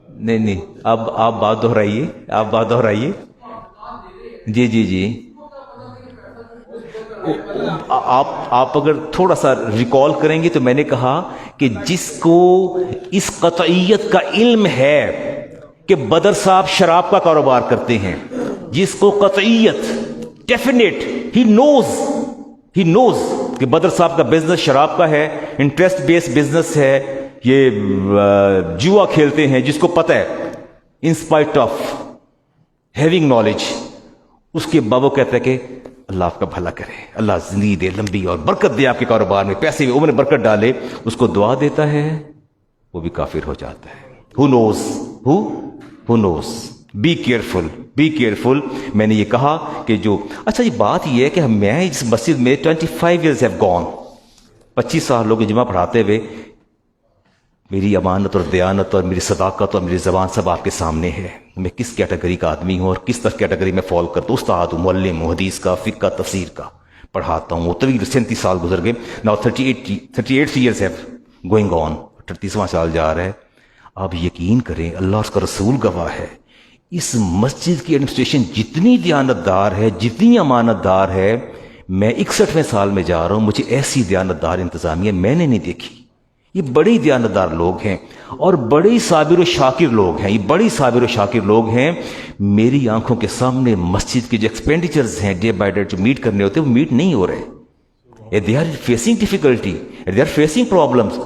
نہیں, اب آپ بات دہرائیے. جی جی جی. آپ اگر تھوڑا سا ریکال کریں گے تو میں نے کہا کہ جس کو اس قطعیت کا علم ہے کہ بدر صاحب شراب کا کاروبار کرتے ہیں, جس کو قطعیت ڈیفینیٹ ہی نوز کہ بدر صاحب کا بزنس شراب کا ہے, انٹرسٹ بیس بزنس ہے, یہ جوا کھیلتے ہیں, جس کو پتہ ہے in spite of having knowledge, اس کے بعد وہ کہتا ہے کہ اللہ آپ کا بھلا کرے، اللہ زندگی دے لمبی اور برکت دے آپ کے کاروبار میں، پیسے میں عمر میں برکت ڈالے، اس کو دعا دیتا ہے، وہ بھی کافر ہو جاتا ہے۔ Who knows? Who knows? Be careful, be careful۔ میں نے یہ کہا کہ جو اچھا یہ بات یہ ہے کہ میں اس مسجد میں 25 years have gone، 25 سال لوگ جمعہ پڑھاتے ہوئے، میری امانت اور دیانت اور میری صداقت اور میری زبان سب آپ کے سامنے ہے، میں کس کیٹیگری کا آدمی ہوں اور کس طرح کیٹیگری میں فال کرتا ہوں۔ استاد ہوں، معلم ہوں، حدیث کا، فقہ کا، تفسیر کا پڑھاتا ہوں، وہ طویل 37 سال گزر گئے۔ Now 38 years have going on، 38واں سال جا رہا ہے۔ آپ یقین کریں، اللہ اس کا رسول گواہ ہے، اس مسجد کی ایڈمنسٹریشن جتنی دیانتدار ہے، جتنی امانت دار ہے، میں 61ویں سال میں جا رہا ہوں، مجھے ایسی دیانتدار انتظامیہ میں نے نہیں دیکھی۔ یہ بڑے دیانتدار لوگ ہیں اور بڑے صابر و شاکر لوگ ہیں، یہ بڑے صابر و شاکر لوگ ہیں۔ میری آنکھوں کے سامنے مسجد کے جو ایکسپینڈیچرز ہیں ڈے بائی ڈے جو میٹ کرنے ہوتے ہیں، وہ میٹ نہیں ہو رہے۔ They are facing difficulty, they are facing problems,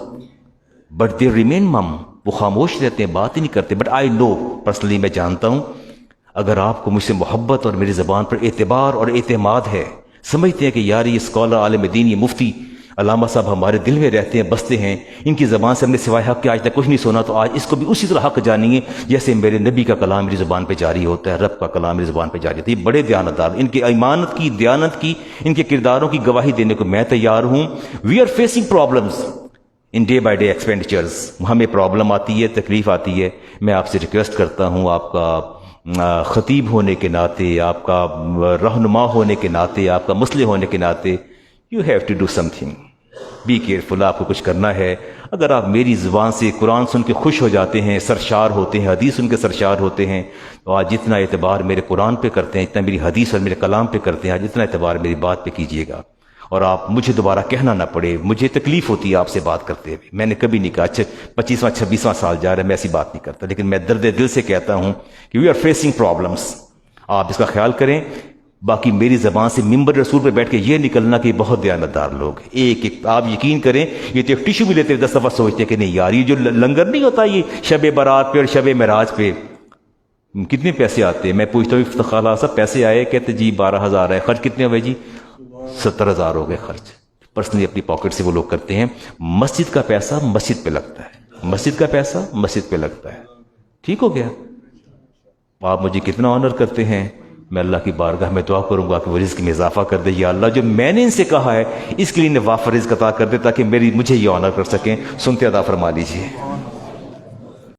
but they remain um, وہ خاموش رہتے ہیں، بات ہی نہیں کرتے۔ بٹ آئی نو پرسنلی، میں جانتا ہوں، اگر آپ کو مجھ سے محبت اور میری زبان پر اعتبار اور اعتماد ہے، سمجھتے ہیں کہ یار یہ اسکالر عالم دین، یہ مفتی علامہ صاحب ہمارے دل میں رہتے ہیں، بستے ہیں، ان کی زبان سے ہم نے سوائے حق کے آج تک کچھ نہیں سنا، تو آج اس کو بھی اسی طرح حق جانیے جیسے میرے نبی کا کلام میری زبان پہ جاری ہوتا ہے، رب کا کلام میری زبان پہ جاری ہوتا ہے۔ یہ بڑے دیانتدار، ان کی ایمانت کی، دیانت کی، ان کے کرداروں کی گواہی دینے کو میں تیار ہوں۔ We are facing problems in day by day expenditures, ہمیں پرابلم آتی ہے، تکلیف آتی ہے۔ میں آپ سے ریکویسٹ کرتا ہوں، آپ کا خطیب ہونے کے ناطے، آپ کا رہنما ہونے کے ناطے، آپ کا مسلح ہونے کے ناطے، you have to do something, be careful. آپ کو کچھ کرنا ہے۔ اگر آپ میری زبان سے قرآن سن کے خوش ہو جاتے ہیں، سرشار ہوتے ہیں، حدیث سن کے سرشار ہوتے ہیں، تو آج جتنا اعتبار میرے قرآن پہ کرتے ہیں، اتنا میری حدیث اور میرے کلام پہ کرتے ہیں، آج جتنا اعتبار میری بات پہ کیجیے گا، اور آپ مجھے دوبارہ کہنا نہ پڑے۔ مجھے تکلیف ہوتی ہے آپ سے بات کرتے ہوئے، میں نے کبھی نہیں کہا، اچھا 25واں 26واں سال جا رہا ہے میں ایسی بات نہیں کرتا، لیکن میں درد دل سے کہتا ہوں کہ وی آر فیسنگ پرابلمس، آپ اس کا خیال کریں۔ باقی میری زبان سے ممبر رسول پہ بیٹھ کے یہ نکلنا کہ بہت دیانتدار لوگ، ایک آپ یقین کریں، یہ تو ایک ٹیشو بھی لیتے 10 دفعہ سوچتے ہیں کہ نہیں یار، یہ جو لنگر نہیں ہوتا یہ شب برات پہ اور شب معراج پہ کتنے پیسے آتے ہیں؟ میں پوچھتا ہوں افتخار صاحب پیسے آئے؟ کہتے جی 12,000 ہے۔ خرچ کتنے ہوئے جی؟ 70,000 ہو گئے خرچ، پرسنلی اپنی پاکٹ سے وہ لوگ کرتے ہیں۔ مسجد کا پیسہ مسجد پہ لگتا ہے، مسجد کا پیسہ مسجد پہ لگتا ہے، ٹھیک ہو گیا؟ آپ مجھے کتنا آنر کرتے ہیں، میں اللہ کی بارگاہ میں دعا کروں گا کہ وہ رزق میں اضافہ کر دے۔ یا اللہ، جو میں نے ان سے کہا ہے اس کے لیے انہیں وافر رزق عطا کر دے تاکہ مجھے یہ آنر کر سکیں۔ سنتے ادا فرما لیجیے۔